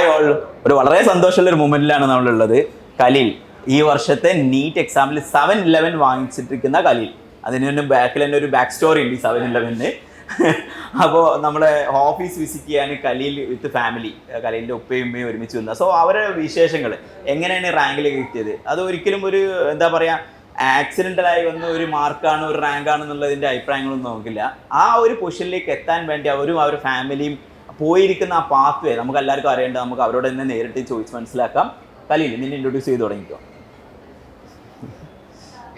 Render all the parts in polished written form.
Hi all, ഒരു വളരെ സന്തോഷമുള്ള ഒരു മൊമെന്റിലാണ് നമ്മളുള്ളത്. കലീൽ ഈ വർഷത്തെ നീറ്റ് എക്സാമിൽ 711 വാങ്ങിച്ചിട്ടിരിക്കുന്ന കലീൽ. അതിന് ബാക്കിൽ തന്നെ ഒരു ബാക്ക് സ്റ്റോറി ഉണ്ട് ഈ 711. അപ്പോൾ നമ്മുടെ ഓഫീസ് വിസിറ്റ് ചെയ്യാൻ കലീൽ വിത്ത് ഫാമിലി, കലീലിൻ്റെ ഉപ്പയും ഉമ്മയും ഒരുമിച്ച് വന്നത്. സോ അവരുടെ വിശേഷങ്ങൾ എങ്ങനെയാണ് റാങ്കിലേക്ക് കിട്ടിയത്, അത് ഒരിക്കലും ഒരു എന്താ പറയുക ആക്സിഡൻ്റലായി വന്ന ഒരു മാർക്കാണ്, ഒരു റാങ്കാണെന്നുള്ളതിൻ്റെ അഭിപ്രായങ്ങളൊന്നും നോക്കില്ല. ആ ഒരു പൊസിഷനിലേക്ക് എത്താൻ വേണ്ടി അവരും അവരുടെ ഫാമിലിയും പോയിരിക്കുന്ന ആ പാത്ത് വേ നമുക്ക് എല്ലാവർക്കും അറിയേണ്ടത്. നമുക്ക് അവരോട് തന്നെ നേരിട്ട് ചോദിച്ച് മനസ്സിലാക്കാം. കലീൽ, നിന്നെ ഇൻട്രൊഡ്യൂസ് ചെയ്ത് തുടങ്ങിക്കോ.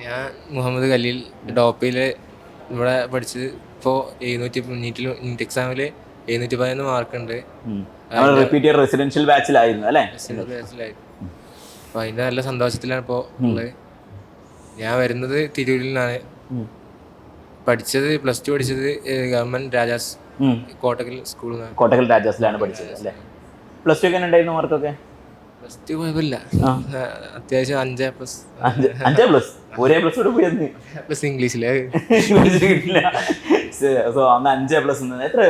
ഞാൻ മുഹമ്മദ് കലീൽ, ഡോപ്പയിൽ ഇവിടെ പഠിച്ചത്. ഇപ്പോൾ നീറ്റ് എക്സാമിൽ 711 മാർക്കുണ്ട്. റിപ്പീറ്റ് റെസിഡൻഷ്യൽ ബാച്ചിലായിരുന്നു അല്ലേ? അപ്പോൾ അതിൻ്റെ നല്ല സന്തോഷത്തിലാണ് ഇപ്പോൾ ഉള്ളത്. ഞാൻ വരുന്നത് തിരൂരിൽ നിന്നാണ്. പഠിച്ചത് +2 പഠിച്ചത് ഗവൺമെൻറ് രാജാസ് കോട്ടക്കൽ സ്കൂളിൽ. കോട്ടക്കൽ രാജാസിലാണ് പഠിച്ചത് അല്ലേ? +2 ഒക്കെ ഉണ്ടായിരുന്നു മാർക്കൊക്കെ? +2 കുഴപ്പമില്ല, അത്യാവശ്യം 5+. 5+? ഒരേ +2 പോയി പ്ലസ് ഇംഗ്ലീഷിൽ സോ അന്ന് 5+. എത്ര,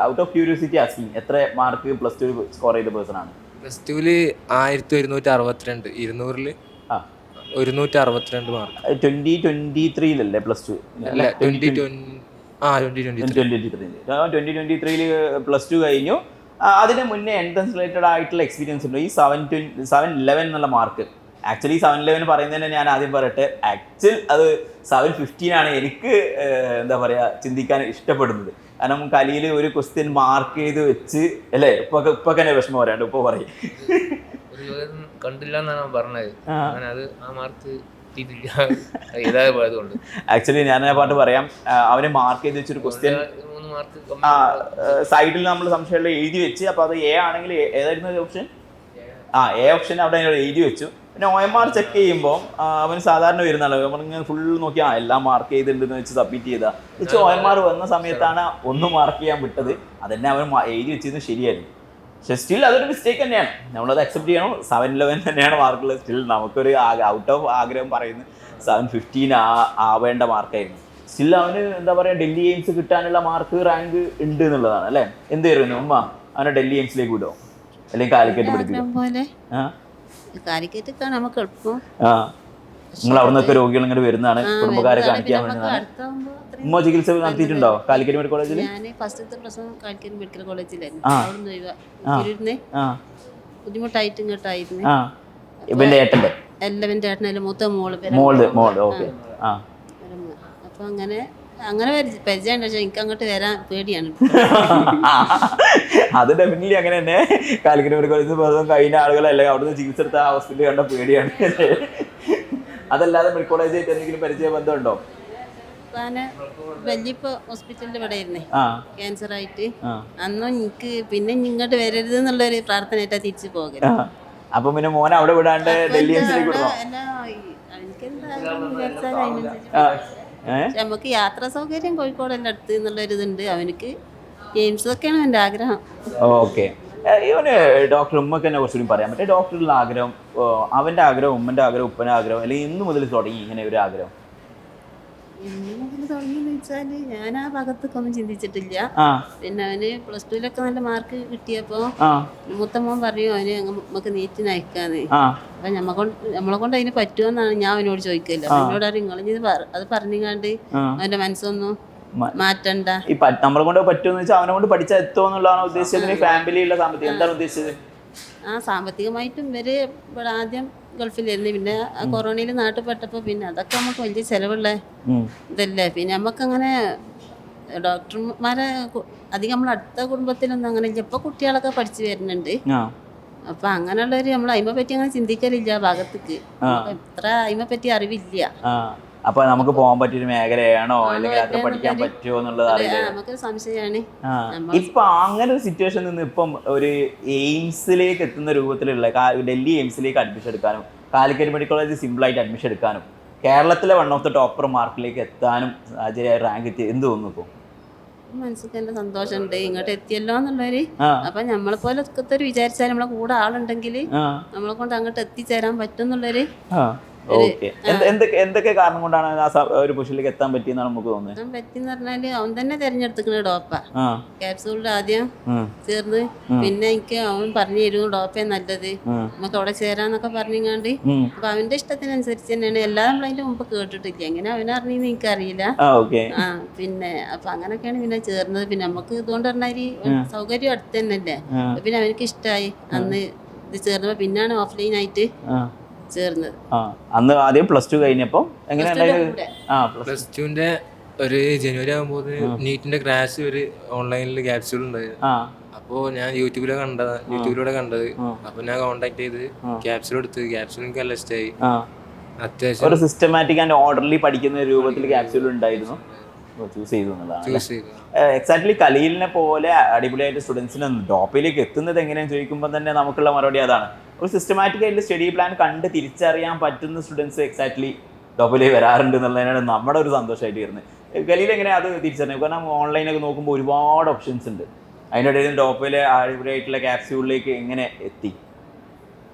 ഔട്ട് ഓഫ് ക്യൂരിയോസിറ്റി ആസ്കിങ്, എത്ര മാർക്ക് +2 സ്കോർ ചെയ്ത പേഴ്സൺ ആണ്? +2 1162, 200-ൽ 162 മാർക്ക്. 2023 +2? അല്ല, 2023 +2 കഴിഞ്ഞു. അതിന് മുന്നേ എൻട്രൻസ് റിലേറ്റഡ് ആയിട്ടുള്ള എക്സ്പീരിയൻസ് ഉണ്ട്. ഈ 711 എന്നുള്ള മാർക്ക്, ആക്ച്വലി 711 പറയുന്നതിന് ഞാൻ ആദ്യം പറയട്ടെ, ആക്ച്വൽ അത് 715 ആണ് എനിക്ക് എന്താ പറയുക ചിന്തിക്കാൻ ഇഷ്ടപ്പെടുന്നത്. കാരണം കലീൽ ഒരു ക്വസ്റ്റ്യൻ മാർക്ക് ചെയ്ത് വെച്ച് അല്ലേ, ഇപ്പൊ തന്നെ വിഷമം പറയാണ്ട് ഇപ്പൊ പറയും കണ്ടില്ല എന്നാണ് പറഞ്ഞത്. അത് ആ മാർക്ക് ആക്ച്വലി ഞാൻ ആ പാട്ട് പറയാം. അവന് മാർക്ക് ചെയ്ത് വെച്ചൊരു ക്വസ്റ്റ്യൻ സൈഡിൽ നമ്മൾ സംശയമുള്ള എഴുതി വെച്ച്, അപ്പോൾ അത് എ ആണെങ്കിൽ ഏതായിരുന്നു ഓപ്ഷൻ? എ ഓപ്ഷൻ അവിടെ എഴുതി വെച്ചു. പിന്നെ OMR ചെക്ക് ചെയ്യുമ്പോൾ അവന് സാധാരണ വരുന്നല്ലോ, നമ്മളിങ്ങനെ ഫുൾ നോക്കി എല്ലാം മാർക്ക് ചെയ്തിട്ടുണ്ടെന്ന് വെച്ച് സബ്മിറ്റ് ചെയ്താൽ വെച്ച് OMR വന്ന സമയത്താണ് 1 മാർക്ക് ചെയ്യാൻ വിട്ടത്. അതന്നെ അവൻ എഴുതി വെച്ചിരുന്നത് ശരിയായിരുന്നു. പക്ഷെ സ്റ്റിൽ അതൊരു മിസ്റ്റേക്ക് തന്നെയാണ്, നമ്മളത് അക്സെപ്റ്റ് ചെയ്യണം. 711 തന്നെയാണ് മാർക്കുള്ളത്. സ്റ്റിൽ നമുക്കൊരു ഔട്ട് ഓഫ് ആഗ്രഹം പറയുന്നത് 715 ആവേണ്ട മാർക്കായിരുന്നു. സ്റ്റിൽ അവന് എന്താ പറയുക ഡൽഹി എയിംസ് കിട്ടാനുള്ള മാർക്ക് റാങ്ക് ഉണ്ട് എന്നുള്ളതാണ് അല്ലേ? എന്ത് ചെയ്യുന്നു ഉമ്മ? അവനെ ഡൽഹി എയിംസിലേക്ക് വിടുമോ അല്ലെങ്കിൽ കാലിക്കറ്റ് പഠിപ്പിക്കും? നിങ്ങൾ അവിടെ നിന്നൊക്കെ രോഗികൾ ഇങ്ങോട്ട് വരുന്നതാണ്, കുടുംബക്കാരെ കാണിക്കാൻ വേണ്ടിയാണ്. ഉമ്മ ചികിത്സ നടത്തിയിട്ടുണ്ടോ കാലിക്കറ്റ് മെഡിക്കൽ കോളേജിൽ? മെഡിക്കൽ കോളേജിലായിരുന്നു. ബുദ്ധിമുട്ടായിട്ട് ഇങ്ങോട്ടായിരുന്നു. ഇവന്റെ ഏട്ടന്റെ എല്ലാവന്റെ ഏട്ടനല്ലേ മൂത്ത മോള്. ഓക്കെ. അപ്പൊ അങ്ങനെ പരിചയം ഉണ്ടോ? എനിക്ക് അങ്ങോട്ട് വരാൻ പേടിയാണ്. അത് ഡെഫിനറ്റ്ലി അങ്ങനെ തന്നെ. കാലിക്കറ്റ് മെഡിക്കൽ കോളേജിൽ കഴിഞ്ഞ ആളുകളല്ലേ അവിടുന്ന് ചികിത്സ എടുത്ത ആ ഹോസ്പിറ്റൽ കണ്ട പേടിയാണ്. അതല്ലാതെ മെഡിക്കൽ കോളേജായിട്ട് എന്തെങ്കിലും പരിചയ ബന്ധമുണ്ടോ? വല്യപ്പ ഹോസ്പിറ്റലിൽ ഇവിടെ ആയിരുന്നേ ക്യാൻസർ ആയിട്ട്. അന്നും എനിക്ക് പിന്നെ ഇങ്ങോട്ട് വരരുത് എന്നുള്ളൊരു പ്രാർത്ഥനയായിട്ടാ തിരിച്ചു പോകരുത്. അപ്പൊ പിന്നെ മോനെ അവിടെ വിടാണ്ട് ഡൽഹി നമുക്ക് യാത്രാ സൗകര്യം കോഴിക്കോടെല്ലാം അടുത്ത് എന്നുള്ളൊരു ഇതുണ്ട്. അവനക്ക് എയിംസ് ഒക്കെയാണ് എൻ്റെ ആഗ്രഹം. ഓക്കെ. ഇവന് ഡോക്ടർ ഉമ്മക്ക് തന്നെ കുറച്ചുകൂടി പറയാൻ പറ്റും. ഡോക്ടറുടെ ആഗ്രഹം, അവന്റെ ആഗ്രഹം, ഉമ്മന്റെ ആഗ്രഹം, ഉപ്പന്റെ ആഗ്രഹം, അല്ലെങ്കിൽ ഇന്ന് മുതൽ തുടങ്ങി ഇങ്ങനെ ഒരു ആഗ്രഹം? ഇന്ന് മുതൽ തുടങ്ങിയെന്ന് വെച്ചാല് ഞാൻ ആ ഭാഗത്തൊക്കൊന്നും ചിന്തിച്ചിട്ടില്ല. പിന്നെ അവന് +2 നല്ല മാർക്ക് കിട്ടിയപ്പോ മൂത്തമ്മ പറയും അവന് നമുക്ക് നീറ്റിന് അയക്കാന്ന്. അപ്പൊ നമ്മളെ കൊണ്ട് അതിന് പറ്റുമെന്നാണ് ഞാൻ അവനോട് ചോദിക്കില്ല. എന്നോട് അറിയും അത് പറഞ്ഞാണ്ട് അവന്റെ മനസ്സൊന്നും മാറ്റണ്ട. നമ്മളെ കൊണ്ട് പറ്റുമെന്ന് വെച്ചാൽ അവനെ കൊണ്ട് പഠിച്ചാൽ എത്തുമെന്നുള്ളതാണ് ഉദ്ദേശിച്ചത്. ഫാമിലിയുള്ള സാമ്പത്തികം എന്താണ് ഉദ്ദേശിച്ചത്? സാമ്പത്തികമായിട്ടും ഇവര് ഇവിടെ ആദ്യം ഗൾഫിലായിരുന്നു. പിന്നെ കൊറോണയിൽ നാട്ടിൽ പെട്ടപ്പോൾ പിന്നെ അതൊക്കെ നമുക്ക് വലിയ ചിലവുള്ള ഇതല്ലേ. പിന്നെ നമുക്കങ്ങനെ ഡോക്ടർമാരെ അധികം നമ്മളെ അടുത്ത കുടുംബത്തിലൊന്നും അങ്ങനെ ഇല്ല. ഇപ്പോൾ കുട്ടികളൊക്കെ പഠിച്ചു വരുന്നുണ്ട്. അപ്പൊ അങ്ങനെയുള്ളവര് നമ്മൾ അതിനെ പറ്റി അങ്ങനെ ചിന്തിക്കലില്ല. ഭാഗത്തേക്ക് എത്ര അതിനെ പറ്റി അറിവില്ല. അപ്പൊ നമുക്ക് പോകാൻ പറ്റിയൊരു മേഖലയാണോ അല്ലെങ്കിൽ അത്ര പഠിക്കാൻ പറ്റുമോ എന്നുള്ളത് അറിയില്ല. നമുക്കൊരു സംശയമാണ്. ഇപ്പൊ അങ്ങനെ ഒരു സിറ്റുവേഷൻ നിന്ന് ഇപ്പം ഒരു എയിംസിലേക്ക് എത്തുന്ന രൂപത്തിലുള്ള ഡൽഹി എയിംസിലേക്ക് അഡ്മിഷൻ എടുക്കാനും കാലിക്കറ്റ് മെഡിക്കൽ കോളേജ് സിമ്പിളായിട്ട് അഡ്മിഷൻ എടുക്കാനും കേരളത്തിലെ 1 ഓഫ് ദ ടോപ്പർ മാർക്കിലേക്ക് എത്താനും സാഹചര്യമായി റാങ്ക് എത്തി എന്ത് തോന്നുന്നു? ഇപ്പോൾ മനസ്സിക്ക് നല്ല സന്തോഷമുണ്ട് ഇങ്ങോട്ട് എത്തിയല്ലോ എന്നുള്ളവര്. അപ്പൊ നമ്മളെ പോലെ ഒരു വിചാരിച്ചാൽ നമ്മളെ കൂടെ ആളുണ്ടെങ്കിൽ നമ്മളെ കൊണ്ട് അങ്ങോട്ട് എത്തിച്ചേരാൻ പറ്റും എന്നുള്ളൊരു ഓക്കെ. എന്തൊക്കെ കാരണം കൊണ്ടാണ് ഒരു പൊസിഷനിലേക്ക് എത്താൻ പറ്റിയെന്നാണ് നമുക്ക് തോന്നുന്നത്? പറ്റിന്ന് പറഞ്ഞാല് അവൻ തന്നെ തെരഞ്ഞെടുത്തിക്കണ ഡോപ്പ. ക്യാപ്സൂളിൽ ആദ്യം ചേർന്ന് പിന്നെ എനിക്ക് അവൻ പറഞ്ഞു തരും ഡോപ്പേ നല്ലത്, നമുക്ക് അവിടെ ചേരാന്നൊക്കെ പറഞ്ഞിങ്ങാണ്ട്. അപ്പൊ അവന്റെ ഇഷ്ടത്തിനനുസരിച്ച് തന്നെയാണ്. എല്ലാം നമ്മൾ അതിന്റെ മുമ്പ് കേട്ടിട്ടില്ല, എങ്ങനെ അവനറിഞ്ഞെന്ന് എനിക്കറിയില്ല. പിന്നെ അപ്പൊ അങ്ങനൊക്കെയാണ് പിന്നെ ചേർന്നത്. പിന്നെ നമുക്ക് ഇതുകൊണ്ട് പറഞ്ഞാല് സൗകര്യം അടുത്ത് തന്നെയല്ലേ. പിന്നെ അവനക്ക് ഇഷ്ടമായി അന്ന് ഇത് ചേർന്നപ്പോ. പിന്നാണ് ഓഫ്ലൈൻ ആയിട്ട് ചേർന്നത്. അന്ന് ആദ്യം +2 കഴിഞ്ഞപ്പോ പ്ലസ് ടുവിന്റെ ഒരു ജനുവരി ആകുമ്പോൾ നീറ്റിന്റെ ക്രാഷ് ഒരു ഓൺലൈനിൽ ക്യാപ്സ്യൂൾ ഉണ്ടായിരുന്നു. അപ്പോ ഞാൻ യൂട്യൂബിലൂടെ കണ്ടത്. അപ്പൊ ഞാൻ കോണ്ടാക്ട് ചെയ്ത് ക്യാപ്സ്യൂൾ എടുത്ത്. ക്യാപ്സ്യൂൾ എനിക്ക് നല്ല ഇഷ്ടമായി. അത്യാവശ്യം ഒരു സിസ്റ്റമാറ്റിക് ആൻഡ് ഓർഡർലി പഠിക്കുന്ന രൂപത്തിൽ ക്യാപ്സ്യൂൾ ഉണ്ടായിരുന്നു, ചൂസ് ചെയ്തു എന്നുള്ളതാണ്. എക്സാക്ട്ലി കലീലിനെ പോലെ അടിപൊളിയായിട്ട് സ്റ്റുഡൻസിന് ഡോപ്പയിലേക്ക് എത്തുന്നത് എങ്ങനെയാണെന്ന് ചോദിക്കുമ്പോൾ തന്നെ നമുക്കുള്ള മറുപടി അതാണ്. ഒരു സിസ്റ്റമാറ്റിക് ആയിട്ട് സ്റ്റഡി പ്ലാൻ കണ്ട് തിരിച്ചറിയാൻ പറ്റുന്ന സ്റ്റുഡൻസ് എക്സാക്ട്ലി ഡോപ്പയിലേക്ക് വരാറുണ്ട് എന്നുള്ളതിനാണ് നമ്മുടെ ഒരു സന്തോഷമായിട്ട് വരുന്നത്. കലീൽ എങ്ങനെയാണ് അത് തിരിച്ചറിഞ്ഞത്? കാരണം ഓൺലൈനൊക്കെ നോക്കുമ്പോൾ ഒരുപാട് ഓപ്ഷൻസ് ഉണ്ട്. അതിനിടയിൽ ഡോപ്പയിലെ അടിപൊളിയായിട്ടുള്ള ക്യാപ്സ്യൂളിലേക്ക് എങ്ങനെ എത്തി?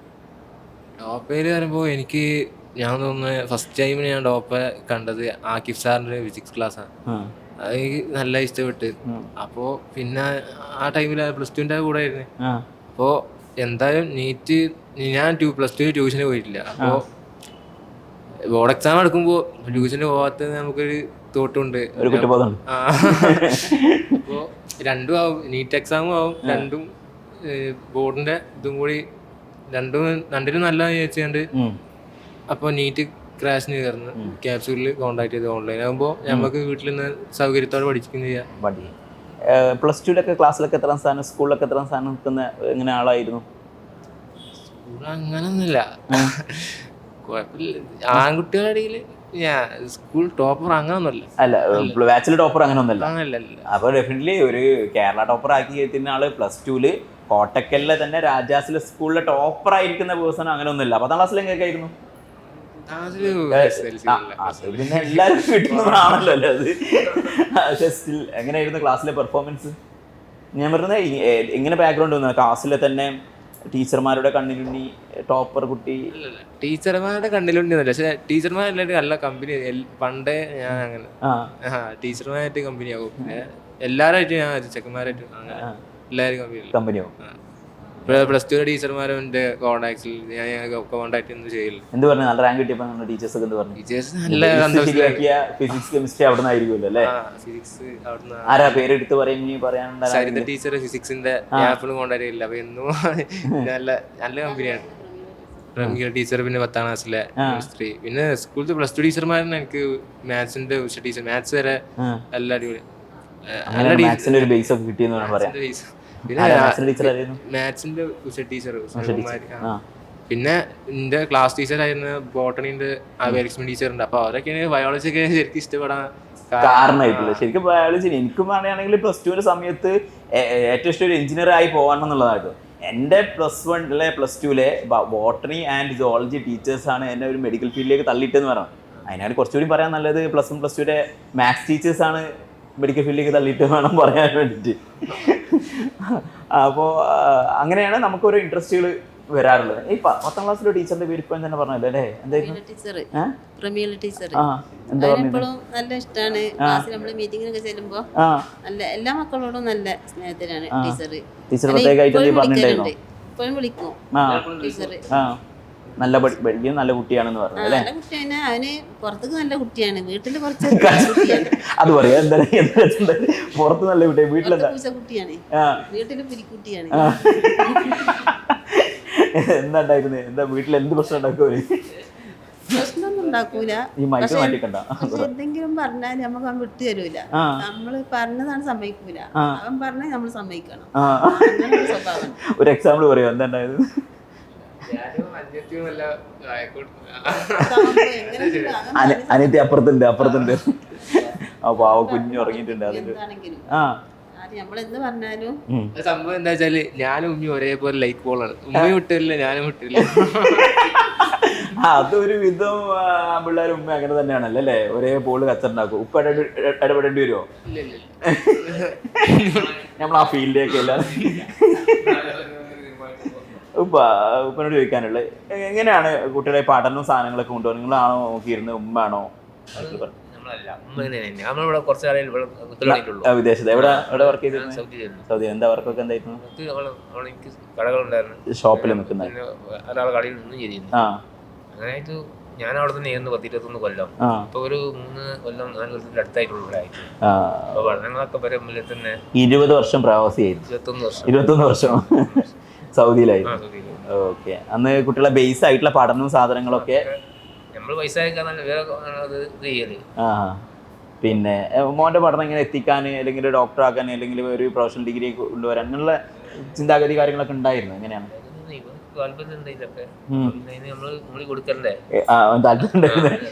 ഡോപ്പയിൽ വരുമ്പോൾ എനിക്ക് ഞാൻ തോന്നുന്നത് ഫസ്റ്റ് ടൈം ഞാൻ ഡോപ്പ കണ്ടത് ആക്കിഫ് സാറിന്റെ ഫിസിക്സ് ക്ലാസ്സാണ്. അത് എനിക്ക് നല്ല ഇഷ്ടപ്പെട്ട്. അപ്പോ പിന്നെ ആ ടൈമിൽ +2ന്റെ കൂടെ ആയിരുന്നു. അപ്പോൾ എന്തായാലും നീറ്റ് ഞാൻ +2 ട്യൂഷന് പോയിട്ടില്ല. അപ്പോൾ ബോർഡ് എക്സാം എടുക്കുമ്പോൾ ട്യൂഷന് പോകാത്തത് നമുക്കൊരു തോട്ടുണ്ട്. അപ്പോൾ രണ്ടും ആവും, നീറ്റ് എക്സാമും ആവും, രണ്ടും ബോർഡിന്റെ ഇതും കൂടി രണ്ടിനും നല്ലതാന്ന് ചോദിച്ചുകൊണ്ട് അപ്പോൾ നീറ്റ് ക്രാഷിന് കയറുന്നു. ക്യാപ്സ്യൂളിൽ കോൺടാക്ട് ചെയ്ത് ഓൺലൈൻ ആകുമ്പോൾ നമുക്ക് വീട്ടിൽ നിന്ന് സൗകര്യത്തോടെ പഠിക്കുകയും ചെയ്യാം. +2 ക്ലാസ്സിലൊക്കെ എത്ര സ്ഥാനം, സ്കൂളിലൊക്കെ എത്ര സ്ഥാനം നിൽക്കുന്ന എങ്ങനെ ആളായിരുന്നു? സ്കൂൾ അങ്ങനൊന്നുമില്ല, കുഴപ്പമില്ല. ആൺകുട്ടികളുടെ ഇടയിൽ ഞാൻ സ്കൂൾ ടോപ്പർ അങ്ങനൊന്നുമല്ല. അല്ല, ബാച്ചിലർ ടോപ്പർ അങ്ങനെ ഒന്നല്ല. അപ്പോൾ ഡെഫിനറ്റ്ലി ഒരു കേരള ടോപ്പർ ആക്കി എത്തുന്ന ആള് +2 കോട്ടക്കലിലെ തന്നെ രാജാസിലെ സ്കൂളിലെ ടോപ്പർ ആയിരിക്കുന്ന പേഴ്സൺ അങ്ങനെ ഒന്നുമില്ല. 10ാം ക്ലാസ്സിൽ എങ്ങനെയൊക്കെയായിരുന്നു? പിന്നെ എല്ലാവരും കിട്ടുന്നതാണല്ലോ അല്ലേ അത്. പക്ഷെ സ്റ്റിൽ എങ്ങനെയായിരുന്നു ക്ലാസ്സിലെ പെർഫോമൻസ്? ഞാൻ പറഞ്ഞത് എങ്ങനെ ബാക്ക്ഗ്രൗണ്ട് വന്നത്? ക്ലാസ്സിലെ തന്നെ ടീച്ചർമാരുടെ കണ്ണിലുണ്ണി ടോപ്പർ കുട്ടി? ടീച്ചർമാരുടെ കണ്ണിലുണ്ണി ഒന്നുമില്ല, പക്ഷെ ടീച്ചർമാരെല്ലാവരും നല്ല കമ്പനി. പണ്ടേ ഞാൻ അങ്ങനെ ടീച്ചർമാരായിട്ട് കമ്പനി ആകും. പിന്നെ എല്ലാവരായിട്ടും ഞാൻ ചെക്കന്മാരായിട്ടും അങ്ങനെ എല്ലാവരും കമ്പനിയാവും. +2 ടീച്ചർമാരും എൻ്റെ കോണ്ടാക്ട്സിൽ ഞാൻ കോണ്ടാക്ട് ഒന്നും ചെയ്യില്ല. എന്ത് പറഞ്ഞു? നല്ല റാങ്ക് കിട്ടിയപ്പോൾ ടീച്ചേഴ്സ് ഒക്കെ എന്ത് പറഞ്ഞു? ടീച്ചേഴ്സ് നല്ല ഫിസിക്സ് കെമിസ്ട്രി അവിടെ നിന്നായിരിക്കുമല്ലോ അല്ലേ? ഫിസിക്സ് അവിടെ ആരാ പേരെടുത്ത് പറയാനുണ്ടാ? സരിത ടീച്ചർ ഫിസിക്സിന്റെ ആപ്പിളും കോണ്ടാക്ട് ചെയ്യില്ല. അപ്പൊ എന്നും നല്ല നല്ല കമ്പനിയാണ്. റംഗീല ടീച്ചർ പിന്നെ 10ാം ക്ലാസ്സിലെ കെമിസ്ട്രി. പിന്നെ സ്കൂളിൽ +2 ടീച്ചർമാരാണ് എനിക്ക്. മാത്സിന്റെ ടീച്ചർ, മാത്സ് വരെ എല്ലാ അടിപൊളി. ഒരു ബേസ് ഒക്കെ കിട്ടിയെന്ന് പറയാം. പിന്നെ മാത്സിന്റെ ടീച്ചർ. പിന്നെ എന്റെ ക്ലാസ് ടീച്ചറായിരുന്ന ബോട്ടണിന്റെ ലക്ഷ്മി ടീച്ചറുണ്ട്. അപ്പൊ അവരൊക്കെയാണ് ബയോളജി ഒക്കെ ശരിക്കും ഇഷ്ടപ്പെടാൻ കാരണമായിട്ടുള്ളത്. ശരിക്കും ബയോളജി എനിക്കും പറയുകയാണെങ്കിൽ +2 സമയത്ത് ഏറ്റവും ഇഷ്ടം ഒരു എഞ്ചിനീയർ ആയി പോകണം എന്നുള്ളതായിട്ട്. എൻ്റെ +2 ബോട്ടണി ആൻഡ് സുവോളജി ടീച്ചേഴ്സാണ് എന്നെ ഒരു മെഡിക്കൽ ഫീൽഡിലേക്ക് തള്ളിയിട്ടെന്ന് പറഞ്ഞു. അതിനാണ് കുറച്ചുകൂടി പറയാൻ നല്ലത് +1 +2 മാത്സ് ടീച്ചേഴ്സാണ് മെഡിക്കൽ ഫീൽഡിലേക്ക് തള്ളിയിട്ട് വേണം പറയാൻ വേണ്ടിയിട്ട്. അപ്പോൾ അങ്ങനെയാണ് നമുക്കൊരു ഇൻട്രസ്റ്റുകൾ വരാറുള്ളത്. ഈ 10ാം ക്ലാസ്സിലെ ടീച്ചറിന്റെ പേര് ഇപ്പം തന്നെ പറഞ്ഞല്ലോ അല്ലേ? എന്തായിരുന്നു? ടീച്ചർ നല്ല ഇഷ്ടമാണ്. ക്ലാസ്സിൽ നമ്മള് മീറ്റിങ്ങിനൊക്കെ ചെല്ലുമ്പോ നല്ല എല്ലാ മക്കളോടും നല്ല സ്നേഹത്തിലാണ് ടീച്ചർ. ഇപ്പോഴും വിളിക്കും ടീച്ചർ. നല്ല പഠിക്കും, നല്ല കുട്ടിയാണെന്ന് പറഞ്ഞു അല്ലേ? നല്ല കുട്ടിയാണ് അവന്. പുറത്തേക്ക് നല്ല കുട്ടിയാണ്, വീട്ടില് കുറച്ച് അത് പറയാ. എന്താ പുറത്ത് നല്ല കുട്ടിയാണ്, വീട്ടിലെന്താ കുട്ടിയാണ്, വീട്ടില് പുലിക്കുട്ടിയാണ്. എന്താ ഉണ്ടായിരുന്നത്? എന്താ വീട്ടിൽ എന്ത് പ്രശ്നം ഉണ്ടാക്കുമോ? പ്രശ്നമൊന്നും ഉണ്ടാക്കൂല. പക്ഷെ എന്തെങ്കിലും പറഞ്ഞാൽ നമുക്ക് അവൻ വിട്ടു തരൂല. നമ്മള് പറഞ്ഞതാണ് സമ്മതിക്കൂല, അവൻ പറഞ്ഞാൽ നമ്മൾ സമ്മതിക്കണം. സ്വഭാവം. ഒരു എക്സാമ്പിൾ പറയാം, എന്താ ഉണ്ടായത്? അനിയത്തി അപ്പുറത്തുണ്ട്. അപ്പൊ ആ കുഞ്ഞു ഉറങ്ങിയിട്ടുണ്ട്. നമ്മളെന്ത് പറഞ്ഞാലും സംഭവം എന്താ വെച്ചാല് ഞാനും ഉമ്മി ഒരേപോലെ ലൈക്ക് പോളാണ്. ഉമ്മയും വിട്ടില്ല, ഞാനും വിട്ടില്ല. അതൊരു വിധം പിള്ളേരും ഉമ്മ അങ്ങനെ തന്നെയാണല്ലോ അല്ലേ? ഒരേ പോള് കച്ചറുണ്ടാക്കും. ഉപ്പ ഇടപെടേണ്ടി വരുമോ? നമ്മൾ ആ ഫീൽഡിലേക്ക് എല്ലാം ഉപ്പനോട് ചോദിക്കാനുള്ളത് എങ്ങനെയാണ് കുട്ടികളെ പഠനവും സാധനങ്ങളൊക്കെ കൊണ്ടുപോകുന്നത്? നിങ്ങളാണോ നോക്കിയിരുന്നത്, ഉമ്മാണോ? നമ്മളിവിടെ കുറച്ച് കാലം വിദേശത്ത് എവിടെ വർക്ക് ചെയ്തിരുന്നത്? സൗദി. എന്താ വർക്കൊക്കെ എന്തായിരുന്നു? കടകളുണ്ടായിരുന്നു, ഷോപ്പിൽ നിൽക്കുന്ന ഒരാളെ കടയിൽ നിന്നും ചെയ്തിരുന്നു. അങ്ങനെയായിട്ട് ഞാൻ അവിടെ തന്നെ ആയിരുന്നു 10-21 കൊല്ലം. ഇപ്പൊ ഒരു 3 കൊല്ലം 4 കൊല്ലത്തിന്റെ അടുത്തായിട്ടുള്ള അപ്പൊ പഠനങ്ങളൊക്കെ വരുമ്പോൾ തന്നെ 20 വർഷം പ്രവാസിയായിരുന്നു. 21 വർഷം സൗദിയിലായിരുന്നു. ഓക്കെ. അന്ന് കുട്ടികളെ ബേസ് ആയിട്ടുള്ള പഠനവും സാധനങ്ങളൊക്കെ നമ്മള് പൈസ ചെയ്യല്. പിന്നെ മോന്റെ പഠനം ഇങ്ങനെ എത്തിക്കാൻ, അല്ലെങ്കിൽ ഡോക്ടർ ആക്കാൻ, അല്ലെങ്കിൽ ഒരു പ്രൊഫഷണൽ ഡിഗ്രി കൊണ്ടുവരാൻ അങ്ങനെയുള്ള ചിന്താഗതി കാര്യങ്ങളൊക്കെ ഉണ്ടായിരുന്നു? എങ്ങനെയാണ്? താല്പര്യം ഉണ്ടായിരുന്നു.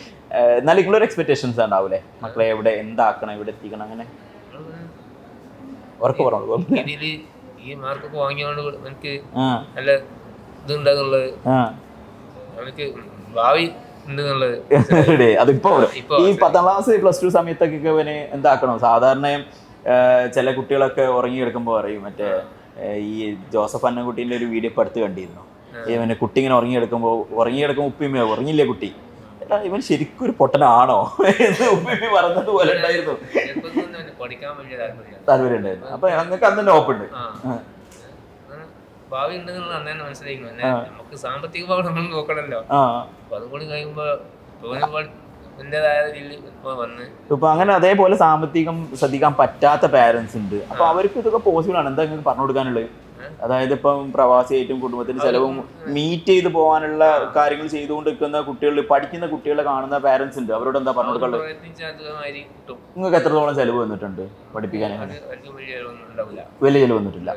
എന്നാലും നിങ്ങളൊരു എക്സ്പെക്ടേഷൻസ് ഉണ്ടാവൂലേ, മക്കളെ എവിടെ എന്താക്കണം, എവിടെ എത്തിക്കണം, അങ്ങനെ ഉറപ്പ് പറഞ്ഞു. ഈ മാർക്കൊക്കെ വാങ്ങിയോണ്ട് എനിക്ക് നല്ല ഇതുണ്ടെന്നുള്ളത്, എനിക്ക് ഭാവി ഉണ്ടെന്നുള്ളത്. അതിപ്പോ ഈ 10ാം ക്ലാസ് +2 സമയത്തൊക്കെ ഇവന് എന്താക്കണോ? സാധാരണ ചില കുട്ടികളൊക്കെ ഉറങ്ങിയെടുക്കുമ്പോൾ പറയും, മറ്റേ ഈ ജോസഫ് അന്നൻകുട്ടീൻ്റെ ഒരു വീഡിയോ ഇപ്പം അടുത്ത് കണ്ടിരുന്നു. ഇവന് കുട്ടി ഇങ്ങനെ ഉറങ്ങിയെടുക്കുമ്പോൾ ഉപ്പിമ്മയോ ഉറങ്ങിയില്ലേ കുട്ടി, ഇവൻ ശരിക്കും ഒരു പൊട്ടനാണോ എന്ന് ഉപ്പിമ്മ പറഞ്ഞതുപോലെ ഉണ്ടായിരുന്നു. താല്പര്യം ഉണ്ടായിരുന്നു. അപ്പൊ ഞങ്ങൾക്ക് അന്ന് നോപ്പുണ്ട്, ഭാവി ഉണ്ടെന്നുള്ള അന്നേ മനസ്സിലായിരുന്നു. നമുക്ക് സാമ്പത്തിക ഭാവം നമ്മൾ നോക്കണല്ലോ. അപ്പൊ അതും കൂടി കഴിയുമ്പോ ഇപ്പൊ അങ്ങനെ അതേപോലെ സാമ്പത്തികം ശ്രദ്ധിക്കാൻ പറ്റാത്ത പാരന്റ്സ് ഉണ്ട്. അപ്പൊ അവർക്ക് ഇതൊക്കെ പോസിബിൾ ആണ്. എന്താ നിങ്ങൾക്ക് പറഞ്ഞു കൊടുക്കാനുള്ളത്? അതായത് ഇപ്പം പ്രവാസിയായിട്ടും കുടുംബത്തിന്റെ ചെലവും മീറ്റ് ചെയ്ത് പോകാനുള്ള കാര്യങ്ങൾ ചെയ്തുകൊണ്ട് നിൽക്കുന്ന കുട്ടികൾ, പഠിക്കുന്ന കുട്ടികളെ കാണുന്ന പാരന്റ്സ് ഉണ്ട്. അവരോട് എന്താ പറഞ്ഞു കൊടുക്കാനുള്ളത്? നിങ്ങൾക്ക് എത്രത്തോളം ചെലവ് വന്നിട്ടുണ്ട് പഠിപ്പിക്കാൻ? വലിയ ചെലവ് വന്നിട്ടില്ല.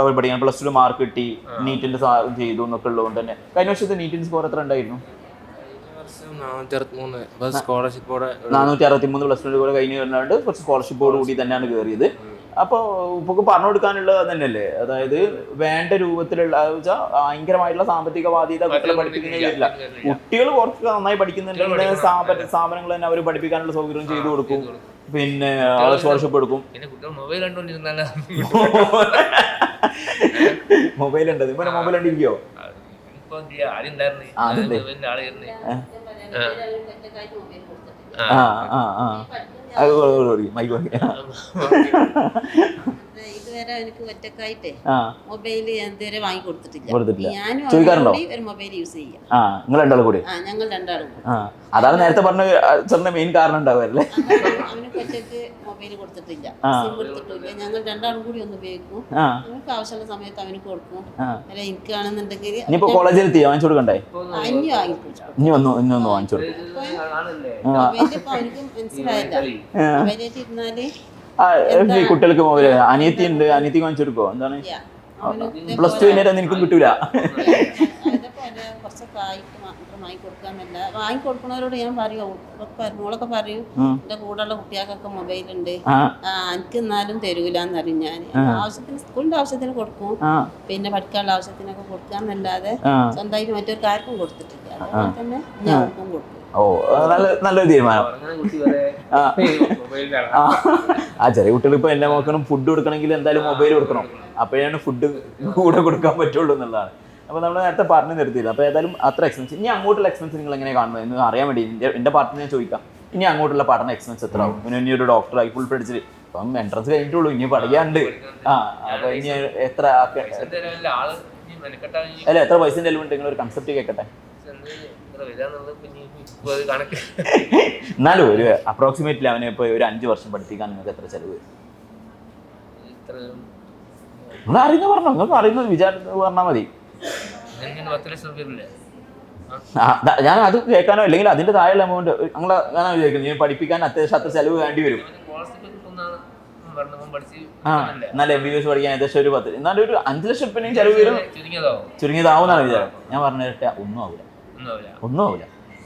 അവർ പഠിക്കാൻ +2 മാർക്ക് കിട്ടി, നീറ്റിന്റെ ചെയ്തു എന്നൊക്കെ ഉള്ളതുകൊണ്ട് തന്നെ. കഴിഞ്ഞ വർഷത്തെ നീറ്റിന്റെ സ്കോർ എത്ര ഉണ്ടായിരുന്നു? 463 +2 കൂടെ കഴിഞ്ഞ് വരുന്നുണ്ട്. കുറച്ച് സ്കോളർഷിപ്പോട് കൂടി തന്നെയാണ് കയറിയത്. അപ്പോൾ ഇപ്പോൾ പറഞ്ഞു കൊടുക്കാനുള്ളത് തന്നെയല്ലേ, അതായത് വേണ്ട രൂപത്തിലുള്ള ഭയങ്കരമായിട്ടുള്ള സാമ്പത്തിക ബാധ്യത കുട്ടികളെ പഠിപ്പിക്കുന്നതില്ല. കുട്ടികൾ കുറച്ച് നന്നായി പഠിക്കുന്നുണ്ടെങ്കിൽ സ്ഥാപനങ്ങൾ തന്നെ അവർ പഠിപ്പിക്കാനുള്ള സൗകര്യം ചെയ്തു കൊടുക്കും. പിന്നെ സ്കോളർഷിപ്പ് എടുക്കും. മൊബൈൽ ഉണ്ട്, ഇപ്പൊ മൊബൈൽ കണ്ടിരിക്കോ? ഇതുവരെ എനിക്ക് ഒറ്റക്കായിട്ടേ മൊബൈല് ഇതുവരെ വാങ്ങി കൊടുത്തിട്ടില്ല. ഞാനും ഒരു മൊബൈൽ യൂസ് ചെയ്യാം. നിങ്ങൾ രണ്ടാളും കൂടി? ഞങ്ങൾ രണ്ടാളും. അതാണ് നേരത്തെ പറഞ്ഞ മെയിൻ കാരണം ഉണ്ടാവുമല്ലേ. അവനക്ക് ഒറ്റക്ക് മൊബൈൽ കൊടുത്തിട്ടില്ല, സിം കൊടുത്തിട്ടില്ല. ഞങ്ങൾ രണ്ടാളും കൂടി ഒന്ന് ഉപയോഗിക്കും. നമുക്ക് ആവശ്യമുള്ള സമയത്ത് അവന് കൊടുക്കും. അല്ല എനിക്കാണെന്നുണ്ടെങ്കിൽ കോളേജിൽ വാങ്ങിച്ചു കൊടുക്കണ്ടേ? ഇനി വാങ്ങിക്കൊടുക്കും. ഇനി ഒന്ന് വാങ്ങിച്ചു കൊടുക്കും. മൊബൈൽ ഇപ്പൊ അവനക്ക് മനസ്സിലായില്ല. മൊബൈലായിട്ട് ഇരുന്നാല് കുട്ടികൾക്ക് മൊബൈൽ അനിയത്തി ഉണ്ട്, അനിയത്തിക്ക് വാങ്ങിച്ചു കൊടുക്കോ? എന്താണ് +2 കഴിഞ്ഞാൽ എനിക്കും കിട്ടൂല. കുറച്ചൊക്കെ ആയിട്ട് മാത്രം വാങ്ങിക്കൊടുക്കാന്നല്ല, വാങ്ങിക്കൊടുക്കുന്നവരോട് ഞാൻ പറയും, മോളൊക്കെ പറയും എന്റെ കൂടെയുള്ള കുട്ടികൾക്കൊക്കെ മൊബൈലുണ്ട്, എനിക്ക് എന്നാലും തരൂലെന്നറിയും. ഞാൻ ആവശ്യത്തിന് സ്കൂളിന്റെ ആവശ്യത്തിന് കൊടുക്കും, പിന്നെ പഠിക്കാനുള്ള ആവശ്യത്തിനൊക്കെ കൊടുക്കാന്നല്ലാതെ സ്വന്തമായിട്ട് മറ്റൊരു കൊടുത്തിട്ടില്ല. അതുപോലെ തന്നെ ഞാൻ അവർക്കും കൊടുക്കും. നല്ലൊരു തീരുമാനം. ചെറിയ കുട്ടികൾ ഇപ്പൊ എന്നെ നോക്കണം, ഫുഡ് കൊടുക്കണമെങ്കിൽ എന്തായാലും മൊബൈൽ കൊടുക്കണം, അപ്പോഴാണ് ഫുഡ് കൂടെ കൊടുക്കാൻ പറ്റുള്ളൂ എന്നുള്ളതാണ്. അപ്പോൾ നമ്മൾ നേരത്തെ പറഞ്ഞു നിർത്തിയില്ല. അപ്പോൾ ഏതായാലും അത്ര എക്സ്പെൻസ്. ഇനി അങ്ങോട്ടുള്ള എക്സ്പെൻസ് നിങ്ങൾ എങ്ങനെ കാണുന്നത് എന്ന് അറിയാൻ വേണ്ടി എൻ്റെ പാർട്ടിന് ഞാൻ ചോദിക്കാം. ഇനി അങ്ങോട്ടുള്ള പഠന എക്സ്പെൻസ് എത്ര ആവും? ഇനി ഒരു ഡോക്ടറായി ഫുൾ പഠിച്ചിട്ട് ഇപ്പം എൻട്രൻസ് കഴിഞ്ഞിട്ടുള്ളൂ, ഇനി പഠിക്കാണ്ട്. അപ്പോൾ ഇനി എത്ര അല്ല എത്ര പൈസ ചെലവുണ്ട്? നിങ്ങളൊരു കൺസെപ്റ്റ് കേൾക്കട്ടെ. എന്നാലും ഒരു അപ്രോക്സിമേറ്റ്ലി അവനെ ഇപ്പോൾ ഒരു 5 വർഷം പഠിപ്പിക്കാൻ നിങ്ങൾക്ക് എത്ര ചെലവ്? നിങ്ങൾ അറിയുന്ന പറഞ്ഞോ, നിങ്ങൾക്ക് അറിയുന്നത് വിചാരിച്ച് പറഞ്ഞാൽ മതി. ഞാൻ അത് കേൾക്കാനോ അല്ലെങ്കിൽ അതിന്റെ താഴെയുള്ള എമൗണ്ട് നിങ്ങൾ അങ്ങനെ വിചാരിക്കുന്നത് ഞാൻ പഠിപ്പിക്കാൻ അത്യാവശ്യം അത്ര ചെലവ് വേണ്ടി വരും. എന്നാലും MBBS പഠിക്കാൻ ഏകദേശം ഒരു 10, എന്നാലും ഒരു 5 ലക്ഷം രൂപ ചെലവ് വരും. ചുരുങ്ങിയതാവുന്നാണ് വിചാരം. ഞാൻ പറഞ്ഞിട്ട് ഒന്നും ആവില്ല.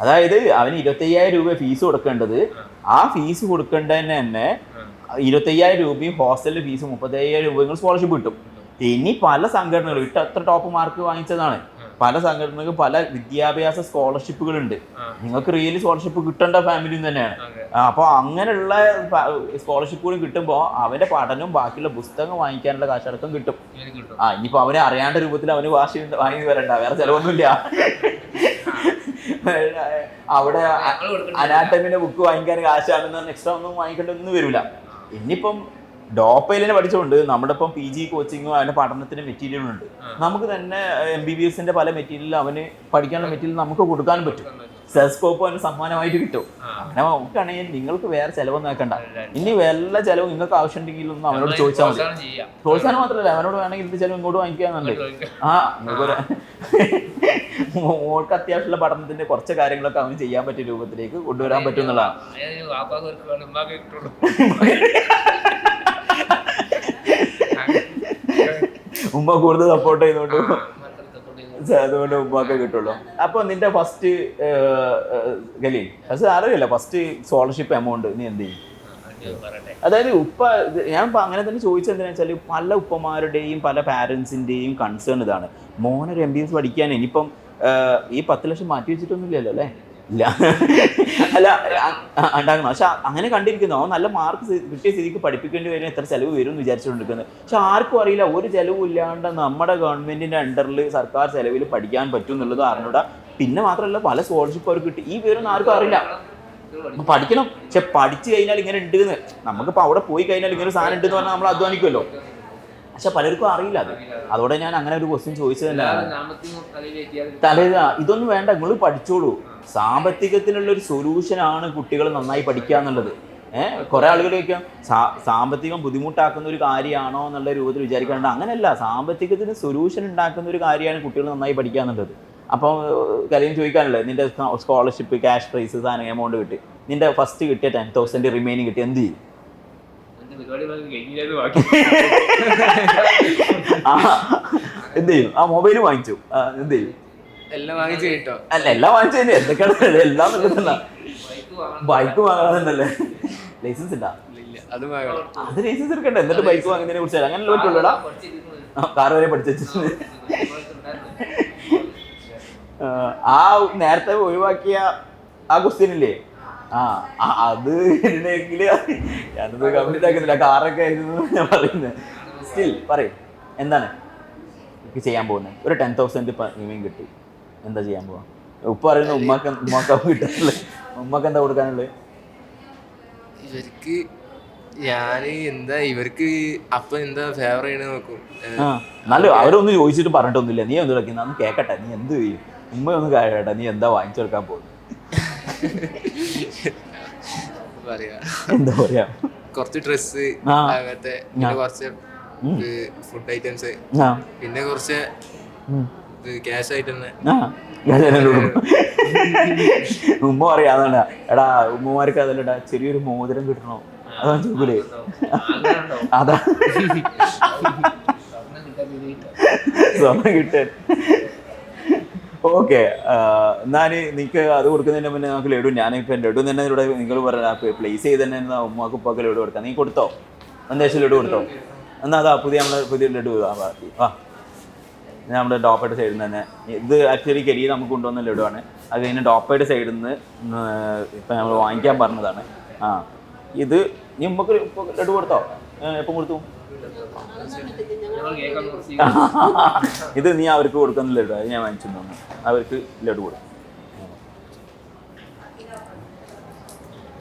അതായത് അവന് 25,000 രൂപ ഫീസ് കൊടുക്കേണ്ടത്. ആ ഫീസ് കൊടുക്കേണ്ടതിന് തന്നെ 25,000 രൂപയും ഹോസ്റ്റലിൽ ഫീസ് 35,000 രൂപ നിങ്ങൾ സ്കോളർഷിപ്പ് കിട്ടും. ഇനി പല സംഘടനകളും എത്ര ടോപ്പ് മാർക്ക് വാങ്ങിച്ചതാണ് പല സംഘടനകൾക്ക് പല വിദ്യാഭ്യാസ സ്കോളർഷിപ്പുകളുണ്ട്. നിങ്ങൾക്ക് റിയലി സ്കോളർഷിപ്പ് കിട്ടേണ്ട ഫാമിലി തന്നെയാണ്. അപ്പോൾ അങ്ങനെയുള്ള സ്കോളർഷിപ്പുകളും കിട്ടുമ്പോൾ അവന്റെ പഠനവും ബാക്കിയുള്ള പുസ്തകം വാങ്ങിക്കാനുള്ള കാശടക്കം കിട്ടും. ഇനിയിപ്പോൾ അവനെ അറിയാണ്ട രൂപത്തിൽ അവന് വാങ്ങി വരണ്ട, വേറെ ചിലവൊന്നുമില്ല. അവിടെ അനാട്ടമിന്റെ ബുക്ക് വാങ്ങിക്കാൻ കാശാണെന്ന് എക്സ്ട്രാ ഒന്നും വാങ്ങിക്കേണ്ടൊന്നും വരില്ല. ഇനിയിപ്പം ഡോപ്പയിലിനെ പഠിച്ചുകൊണ്ട് നമ്മുടെ ഇപ്പം PG കോച്ചിങ്ങും അവന്റെ പഠനത്തിന് മെറ്റീരിയലും ഉണ്ട്. നമുക്ക് തന്നെ MBBSന്റെ പല മെറ്റീരിയലും അവന് പഠിക്കാനുള്ള മെറ്റീരിയൽ നമുക്ക് കൊടുക്കാനും പറ്റും. സെസ്കോപ്പ് അവന് സമ്മാനമായിട്ട് കിട്ടും. അങ്ങനെ നോക്കുകയാണെങ്കിൽ നിങ്ങൾക്ക് വേറെ ചിലവൊന്നും വെക്കണ്ട. ഇനി വല്ല ചിലവ് നിങ്ങൾക്ക് ആവശ്യമുണ്ടെങ്കിൽ ഒന്നും അവനോട് ചോദിച്ചാൽ മതി. പ്രോത്സാഹനം മാത്രമല്ല, അവനോട് വേണമെങ്കിൽ ഇത് ചിലവ് ഇങ്ങോട്ട് വാങ്ങിക്കാന്നുണ്ട്. മോൾക്ക് അത്യാവശ്യമുള്ള പഠനത്തിന്റെ കുറച്ച് കാര്യങ്ങളൊക്കെ അവന് ചെയ്യാൻ പറ്റിയ രൂപത്തിലേക്ക് കൊണ്ടുവരാൻ പറ്റും എന്നുള്ളതാണ്. ഉമ്മ കൂടുതൽ സപ്പോർട്ട് ചെയ്തോണ്ട് അതുകൊണ്ട് ഉമ്മൊക്കെ കിട്ടുള്ളൂ. അപ്പൊ നിന്റെ ഫസ്റ്റ് ഗലീൽ പക്ഷെ അറിയില്ല, ഫസ്റ്റ് സ്കോളർഷിപ്പ് എമൗണ്ട് നീ എന്ത് ചെയ്യും? അതായത് ഞാൻ അങ്ങനെ തന്നെ ചോദിച്ചത് എന്താണെന്ന് വെച്ചാൽ പല ഉപ്പമാരുടെയും പല പാരൻസിന്റെയും കൺസേൺ ഇതാണ്. മോനൊരു MBBS പഠിക്കാൻ ഇനിയിപ്പം ഈ 10 ലക്ഷം മാറ്റി വെച്ചിട്ടൊന്നുമില്ലല്ലോ അല്ലേ? ഇല്ല, അല്ല ഉണ്ടാക്കണം. പക്ഷെ അങ്ങനെ കണ്ടിരിക്കുന്നു. അവൻ നല്ല മാർക്ക് കിട്ടിയ സ്ഥിതിക്ക് പഠിപ്പിക്കേണ്ടി വരും, എത്ര ചിലവ് വരും എന്ന് വിചാരിച്ചുകൊണ്ടിരിക്കുന്നത്. പക്ഷെ ആർക്കും അറിയില്ല ഒരു ചിലവും ഇല്ലാണ്ട് നമ്മുടെ ഗവൺമെന്റിന്റെ അണ്ടറിൽ സർക്കാർ ചെലവിൽ പഠിക്കാൻ പറ്റും എന്നുള്ളത് അറിഞ്ഞൂടാ. പിന്നെ മാത്രമല്ല പല സ്കോളർഷിപ്പ് അവർക്ക് കിട്ടി, ഈ പേരൊന്നും ആർക്കും അറിയില്ല. പഠിക്കണം, പക്ഷെ പഠിച്ചു കഴിഞ്ഞാൽ ഇങ്ങനെ ഉണ്ട് എന്ന്. നമുക്കിപ്പോൾ അവിടെ പോയി കഴിഞ്ഞാൽ ഇങ്ങനെ ഒരു സാധനം ഉണ്ടെന്ന് പറഞ്ഞാൽ നമ്മൾ അധ്വാനിക്കുമല്ലോ. പക്ഷെ പലർക്കും അറിയില്ല അത്. അതോടെ ഞാൻ അങ്ങനെ ഒരു ക്വസ്റ്റ്യൻ ചോദിച്ചത് തന്നെയാണ്. ഇതൊന്നും വേണ്ട, നിങ്ങൾ പഠിച്ചോളൂ. സാമ്പത്തികത്തിനുള്ളൊരു സൊല്യൂഷനാണ് കുട്ടികൾ നന്നായി പഠിക്കുക എന്നുള്ളത്. കുറെ ആളുകൾ ചോദിക്കാം സാമ്പത്തികം ബുദ്ധിമുട്ടാക്കുന്ന ഒരു കാര്യമാണോ എന്നുള്ള രൂപത്തിൽ വിചാരിക്കാണ്ട്, അങ്ങനെയല്ല. സാമ്പത്തികത്തിന് സൊല്യൂഷൻ ഉണ്ടാക്കുന്ന ഒരു കാര്യമാണ് കുട്ടികൾ നന്നായി പഠിക്കുക എന്നുള്ളത്. അപ്പോൾ കാര്യം ചോദിക്കാനുള്ളത്, നിന്റെ സ്കോളർഷിപ്പ് ക്യാഷ് പ്രൈസ് സാധനം എമൗണ്ട് കിട്ടി, നിന്റെ ഫസ്റ്റ് കിട്ടിയ 10,000 റിമൈനിങ് കിട്ടി, എന്ത് ചെയ്യും? എന്ത് ചെയ്യും? ആ മൊബൈൽ വാങ്ങിച്ചു, എന്ത് ചെയ്യും? എല്ലാം വാങ്ങിച്ചു കിട്ടോ? അല്ല, എല്ലാം വാങ്ങിച്ചു കഴിഞ്ഞാൽ എന്തൊക്കെയാണ് എല്ലാം ബൈക്ക് വാങ്ങാന്നല്ലേ? ലൈസൻസ് ഉണ്ടാ? അത് ലൈസൻസ് എടുക്കണ്ട, എന്നിട്ട് ബൈക്ക് വാങ്ങുന്നതിനെ കുറിച്ച് അങ്ങനെ പറ്റുള്ളൂടാ. കാർ വരെ പഠിച്ചു വെച്ചിട്ടുണ്ട്. ആ നേരത്തെ ഒഴിവാക്കിയ ആ ക്വസ്റ്റ്യൻ ഇല്ലേ, അത് ഇടണമെങ്കിൽ ഞാനത് കംപ്ലീറ്റ് ആക്കുന്നില്ല. കാറൊക്കെ ആയിരുന്നു ഞാൻ പറയുന്നത്. സ്റ്റിൽ പറയും, എന്താണ് ചെയ്യാൻ പോകുന്നത്? ഒരു 10,000 ഇനിയും കിട്ടി, എന്താ ചെയ്യാൻ പോവാ? ഉപ്പ പറയുന്ന ഉമ്മാക്കാവും കിട്ടാനുള്ളത്, ഉമ്മക്ക് എന്താ കൊടുക്കാനുള്ളത്? ഇവർക്ക് ഇവർക്ക് അപ്പൊ എന്താ ഫേവർ ചെയ്യണ നോക്കും. നല്ല അവരൊന്നും ചോദിച്ചിട്ട് പറഞ്ഞിട്ടൊന്നുമില്ല. നീ എന്ത് കളിക്കുന്ന അന്ന് കേക്കട്ടെ, നീ എന്ത് ചെയ്യും? ഉമ്മയൊന്നും കേട്ടെ, നീ എന്താ വാങ്ങിച്ചു കൊടുക്കാൻ പോകുന്നത്? എന്താ പറയാ, കുറച്ച് ഡ്രസ്, അങ്ങനത്തെ കുറച്ച് ഫുഡ് ഐറ്റംസ്, പിന്നെ കുറച്ച് ക്യാഷ് ആയിട്ട് തന്നെ. ഉമ്മ പറയാ അതാണ്. എടാ ഉമ്മമാർക്ക് അതല്ലടാ, ചെറിയൊരു മോതിരം കിട്ടണോ, അതാണ് ചോദിക്കൂലേ? അതാ സ്വർണ്ണം കിട്ടാൻ. ഓക്കെ, എന്നാല് നിനക്ക് അത് കൊടുക്കുന്നതിന് മുന്നേ നമുക്ക് ലഡു, ഞാനിപ്പോൾ ലഡു തന്നെ ഇവിടെ നിങ്ങൾ പറഞ്ഞ പ്ലേസ് ചെയ്ത് തന്നെ ഉമ്മാക്ക് ഉപ്പാക്ക് ലഡു കൊടുക്കാം. നീ കൊടുത്തോ? എന്താ ലഡു കൊടുത്തോ? എന്നാ അതാ പുതിയ ലഡു നമ്മുടെ ഡോപ്പയുടെ സൈഡിൽ നിന്ന് തന്നെ. ഇത് ആക്ച്വലി കരിയിൽ നമുക്ക് കൊണ്ടുവന്ന ലഡുവാണ്. അത് കഴിഞ്ഞ് ഡോപ്പയുടെ സൈഡിൽ നിന്ന് ഇപ്പം നമ്മൾ വാങ്ങിക്കാൻ പറഞ്ഞതാണ്. ഇത് നീ ഉമ്മക്ക് ലഡു കൊടുത്തോ? എപ്പം കൊടുത്തു? ഇത് നീ അവർക്ക് കൊടുക്കുന്ന ലഡു, അത് ഞാൻ വാങ്ങിച്ചു തന്നു. അവർക്ക് ലഡു കൊടുക്കും.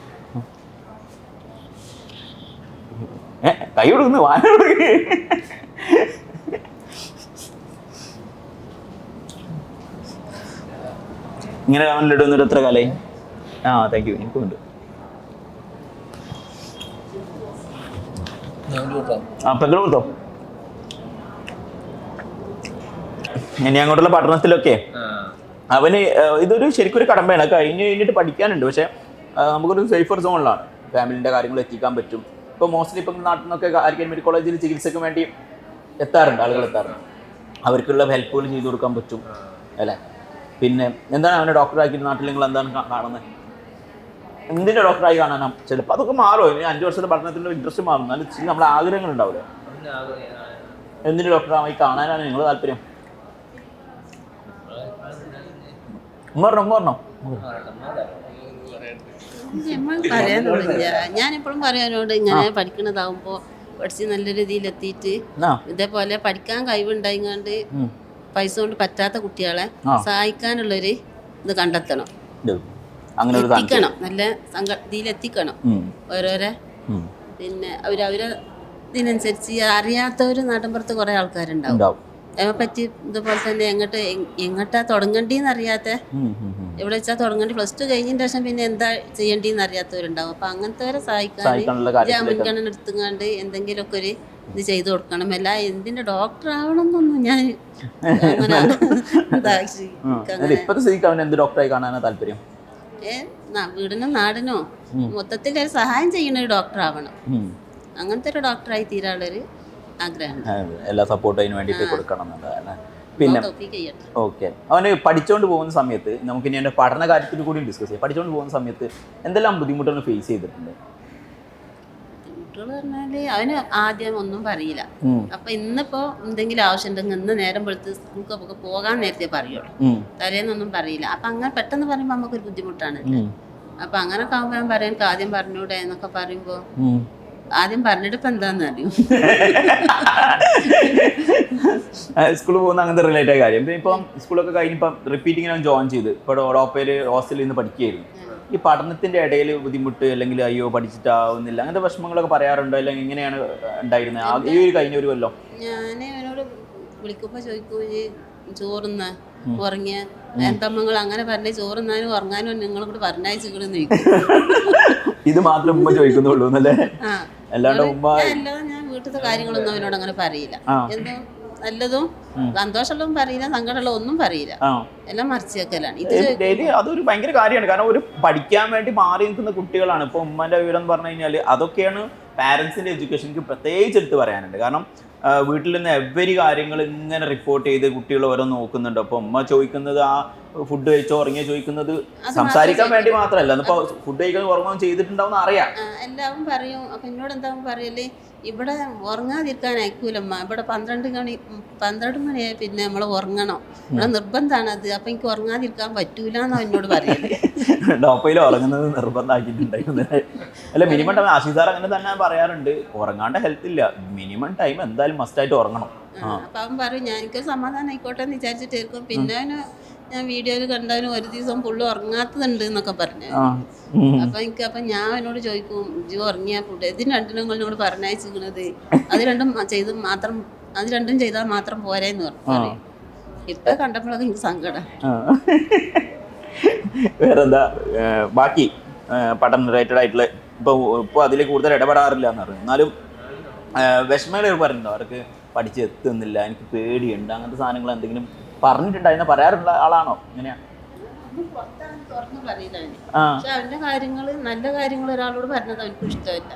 കൈ കൊടുക്കുന്നു, വാങ്ങ കൊടുക്കേ. ഇങ്ങനെ അവൻ ലഡു എന്നിട്ട് എത്ര കാലായി? താങ്ക് യു, എനിക്കുണ്ട്. പെങ്ങൾ കൊടുത്തോ? ഇനി അങ്ങോട്ടുള്ള പഠനത്തിലൊക്കെ അവന് ഇതൊരു ശരിക്കും ഒരു കടമ്പയാണ്. കഴിഞ്ഞിട്ട് പഠിക്കാനുണ്ട്, പക്ഷെ നമുക്കൊരു സേഫർ സോണിലാണ്. ഫാമിലിൻ്റെ കാര്യങ്ങൾ എത്തിക്കാൻ പറ്റും. ഇപ്പോൾ മോസ്റ്റ്ലി ഇപ്പം നാട്ടിൽ നിന്നൊക്കെ ആർക്കും മെഡിക്കൽ കോളേജിൽ ചികിത്സയ്ക്ക് വേണ്ടി ആളുകൾ എത്താറുണ്ട്. അവർക്കുള്ള ഹെൽപ്പുകൾ ചെയ്തു കൊടുക്കാൻ പറ്റും അല്ലേ? പിന്നെ എന്താണ് അവനെ ഡോക്ടറാക്കിയിട്ട് നാട്ടിൽ നിങ്ങൾ എന്താണ് കാണുന്നത്? എന്തിൻ്റെ ഡോക്ടറായി കാണാനാ? ചിലപ്പോൾ അതൊക്കെ മാറുമോ? ഇനി 5 വർഷത്തെ പഠനത്തിൻ്റെ ഇൻട്രസ്റ്റ് മാറും. എന്നാലും നമ്മളെ ആഗ്രഹങ്ങൾ ഉണ്ടാവില്ല. എന്തിൻ്റെ ഡോക്ടറായി കാണാനാണ് നിങ്ങൾ താല്പര്യം? പറഞ്ഞോ നമ്മൾ പറയാനോടില്ല. ഞാനെപ്പോഴും പറയാനോട് ഇങ്ങനെ പഠിക്കണതാവുമ്പോൾ പഠിച്ച് നല്ല രീതിയിലെത്തിയിട്ട് ഇതേപോലെ പഠിക്കാൻ കഴിവുണ്ടായിങ്ങാണ്ട് പൈസ കൊണ്ട് പറ്റാത്ത കുട്ടികളെ സഹായിക്കാനുള്ളൊരു ഇത് കണ്ടെത്തണം, എത്തിക്കണം, നല്ല ഇതിലെത്തിക്കണം ഓരോരോ. പിന്നെ അവരവരെ ഇതിനനുസരിച്ച് അറിയാത്തവർ നാട്ടിൻപുറത്ത് കുറേ ആൾക്കാരുണ്ടാവും. അതിനെപ്പറ്റി ഇതുപോലെ തന്നെ എങ്ങോട്ടാ തുടങ്ങണ്ടീന്ന് അറിയാത്ത, എവിടെ വെച്ചാൽ തുടങ്ങേണ്ടി +2 കഴിഞ്ഞതിന് ശേഷം പിന്നെ എന്താ ചെയ്യേണ്ടിന്ന് അറിയാത്തവരുണ്ടാവും. അപ്പം അങ്ങനത്തെവരെ സഹായിക്കാൻ മുൻഗണന എടുത്തുകൊണ്ട് എന്തെങ്കിലുമൊക്കെ ഒരു ഇത് ചെയ്തു കൊടുക്കണം. അല്ല എന്തിന്റെ ഡോക്ടർ ആവണമെന്നൊന്നും ഞാൻ അങ്ങനെ ഡോക്ടറായി കാണാനാ താല്പര്യം? വീടിനോ നാടിനോ മൊത്തത്തിൽ ഒരു സഹായം ചെയ്യുന്ന ഒരു ഡോക്ടർ ആവണം. അങ്ങനത്തെ ഒരു ഡോക്ടറായി തീരാനുള്ളൊരു ആഗ്രഹം, എല്ലാ സപ്പോർട്ടും അതിന് വേണ്ടിയിട്ട് കൊടുക്കണം എന്നുള്ളതാണ്. പിന്നെ ഓക്കെ, അവന് പഠിച്ചുകൊണ്ട് പോകുന്ന സമയത്ത് നമുക്ക് ഇനി എൻ്റെ പഠന കാര്യത്തിൽ കൂടി ഡിസ്കസ് ചെയ്യാം. പഠിച്ചുകൊണ്ട് പോകുന്ന സമയത്ത് എന്തെല്ലാം ബുദ്ധിമുട്ടുകൾ ഫേസ് ചെയ്തിട്ടുണ്ട്? ബുദ്ധിമുട്ടുകൾ പറഞ്ഞാല് അവന് ആദ്യം ഒന്നും പറയില്ല. അപ്പൊ ഇന്നിപ്പോ എന്തെങ്കിലും ആവശ്യമുണ്ടെങ്കിൽ ഇന്ന് നേരം വെളുത്ത് സ്കൂൾക്കൊക്കെ പോകാൻ നേരത്തെ പറയുള്ളൂ, തലേന്നൊന്നും പറയില്ല. അപ്പൊ അങ്ങനെ പെട്ടെന്ന് പറയുമ്പോൾ നമുക്കൊരു ബുദ്ധിമുട്ടാണ്. അപ്പൊ അങ്ങനെ ആകുമ്പോൾ ഞാൻ പറയാൻ ആദ്യം പറഞ്ഞൂടെ എന്നൊക്കെ പറയുമ്പോ ആദ്യം പറഞ്ഞിട്ട് ഇപ്പൊ എന്താന്ന് അറിയും. സ്കൂളിൽ പോകുന്ന അങ്ങനത്തെ റിലേറ്റഡ് കാര്യം. ഇപ്പം സ്കൂളൊക്കെ കഴിഞ്ഞിപ്പം റിപ്പീറ്റിങ്ങിനാണ് ജോയിൻ ചെയ്ത് ഇപ്പോൾ ഡോപ്പയിൽ ഹോസ്റ്റലിൽ നിന്ന് പഠിക്കുകയായിരുന്നു. ഈ പഠനത്തിന്റെ ഇടയിൽ ബുദ്ധിമുട്ട് അല്ലെങ്കിൽ അയ്യോ പഠിച്ചിട്ടാവുന്നില്ല അങ്ങനത്തെ വിഷമങ്ങളൊക്കെ പറയാറുണ്ടോ? അല്ലെങ്കിൽ എങ്ങനെയാണ് ഉണ്ടായിരുന്നത് ഈ ഒരു കഴിഞ്ഞ ഒരു കൊല്ലം? ഞാൻ അവനോട് വിളിക്കുമ്പോ ചോദിക്കും, ചോറുന്ന ഉറങ്ങിയ എന്തമ്മങ്ങൾ അങ്ങനെ പറഞ്ഞ ചോറുന്നാനും ഉറങ്ങാനും നിങ്ങളും കൂടെ പറഞ്ഞയച്ചിക്കണെന്ന് ചോദിക്കും. ഇത് മാത്രം ഉമ്മ ചോദിക്കുന്നുള്ളൂ എന്നല്ലേ? അല്ലാണ്ട് ഉമ്മ അല്ലാതെ ഞാൻ വീട്ടിലത്തെ കാര്യങ്ങളൊന്നും അവനോട് അങ്ങനെ പറയില്ല. എന്തോ നല്ലതും സന്തോഷമുള്ളതും പറയില്ല, സങ്കടമുള്ള ഒന്നും പറയില്ല, എല്ലാം മറിച്ച് വെക്കലാണ്. അതൊരു ഭയങ്കര കാര്യമാണ്. കാരണം ഒരു പഠിക്കാൻ വേണ്ടി മാറി നിൽക്കുന്ന കുട്ടികളാണ്. ഇപ്പൊ ഉമ്മന്റെ വിവരം എന്ന് പറഞ്ഞു കഴിഞ്ഞാൽ അതൊക്കെയാണ് പാരന്റ്സിന്റെ എഡ്യൂക്കേഷനിക്ക് പ്രത്യേകിച്ച് എടുത്ത് പറയാനുണ്ട്. കാരണം വീട്ടിൽ നിന്ന് എവരി കാര്യങ്ങൾ ഇങ്ങനെ റിപ്പോർട്ട് ചെയ്ത് കുട്ടികൾ ഓരോ നോക്കുന്നുണ്ട്. അപ്പോൾ ഉമ്മ ചോദിക്കുന്നത് ആ ഫുഡ് കഴിച്ചോ ഉറങ്ങിയോ ചോദിക്കുന്നത് സംസാരിക്കാൻ വേണ്ടി മാത്രമല്ല, ഇപ്പൊ ഫുഡ് കഴിക്കാൻ ഉറങ്ങുകയും ചെയ്തിട്ടുണ്ടാവും അറിയാം. എല്ലാവരും പറയും. അപ്പൊ എന്നോട് എന്താ പറയല്, ഇവിടെ ഉറങ്ങാതിരിക്കാൻ അയക്കൂലമ്മ, ഇവിടെ 12 മണിയായി പിന്നെ നമ്മൾ ഉറങ്ങണം, ഇവിടെ നിർബന്ധമാണ് അത്, അപ്പൊ എനിക്ക് ഉറങ്ങാതിരിക്കാൻ പറ്റൂല എന്നാ എന്നോട് പറയല്. ഡോപ്പയിൽ ഉറങ്ങുന്നത് നിർബന്ധമാക്കിയിട്ടുണ്ടായിരുന്നു. അല്ല മിനിമം ടൈം ആശിഷ് സാർ അങ്ങനെ തന്നെ പറയാറുണ്ട്, ഉറങ്ങാണ്ട് ഹെൽത്ത് ഇല്ല, മിനിമം ടൈം എന്തായാലും മസ്റ്റായിട്ട് ഉറങ്ങണം. അപ്പൊ അവൻ പറയും ഞാൻ എനിക്കൊരു സമാധാനം ആയിക്കോട്ടെ എന്ന് വിചാരിച്ചിട്ടായിരിക്കും. പിന്നെ ഞാൻ വീഡിയോയിൽ കണ്ടവന് ഒരു ദിവസം ഫുള്ള് ഉറങ്ങാത്തതുണ്ട് എന്നൊക്കെ പറഞ്ഞു. അപ്പൊ ഞാൻ എന്നോട് ചോദിക്കും, ജി ഉറങ്ങിയ ഫുഡ് ഇതിന് രണ്ടിനും എന്നോട് പറഞ്ഞയച്ചിരിക്കണത് അത് രണ്ടും ചെയ്താൽ മാത്രം പോരെന്ന് പറഞ്ഞു. ഇപ്പൊ കണ്ടപ്പോഴൊക്കെ എനിക്ക് സങ്കടം. വേറെന്താ ബാക്കി പഠന റിലേറ്റഡ് ആയിട്ടുള്ള ഇപ്പൊ അതിൽ കൂടുതൽ ഇടപെടാറില്ല എന്ന് പറഞ്ഞു. എന്നാലും വിഷമങ്ങൾ പറഞ്ഞിട്ടുണ്ടോ? അവർക്ക് പഠിച്ചെത്തുന്നില്ല, എനിക്ക് പേടിയുണ്ട്, അങ്ങനത്തെ സാധനങ്ങൾ എന്തെങ്കിലും പറഞ്ഞിട്ടുണ്ടായിരുന്നു? പറയാറുള്ള ആളാണോ? എങ്ങനെയാ? പക്ഷെ അവന്റെ കാര്യങ്ങള് നല്ല കാര്യങ്ങൾ ഒരാളോട് പറഞ്ഞത് അവനക്ക് ഇഷ്ടമല്ല.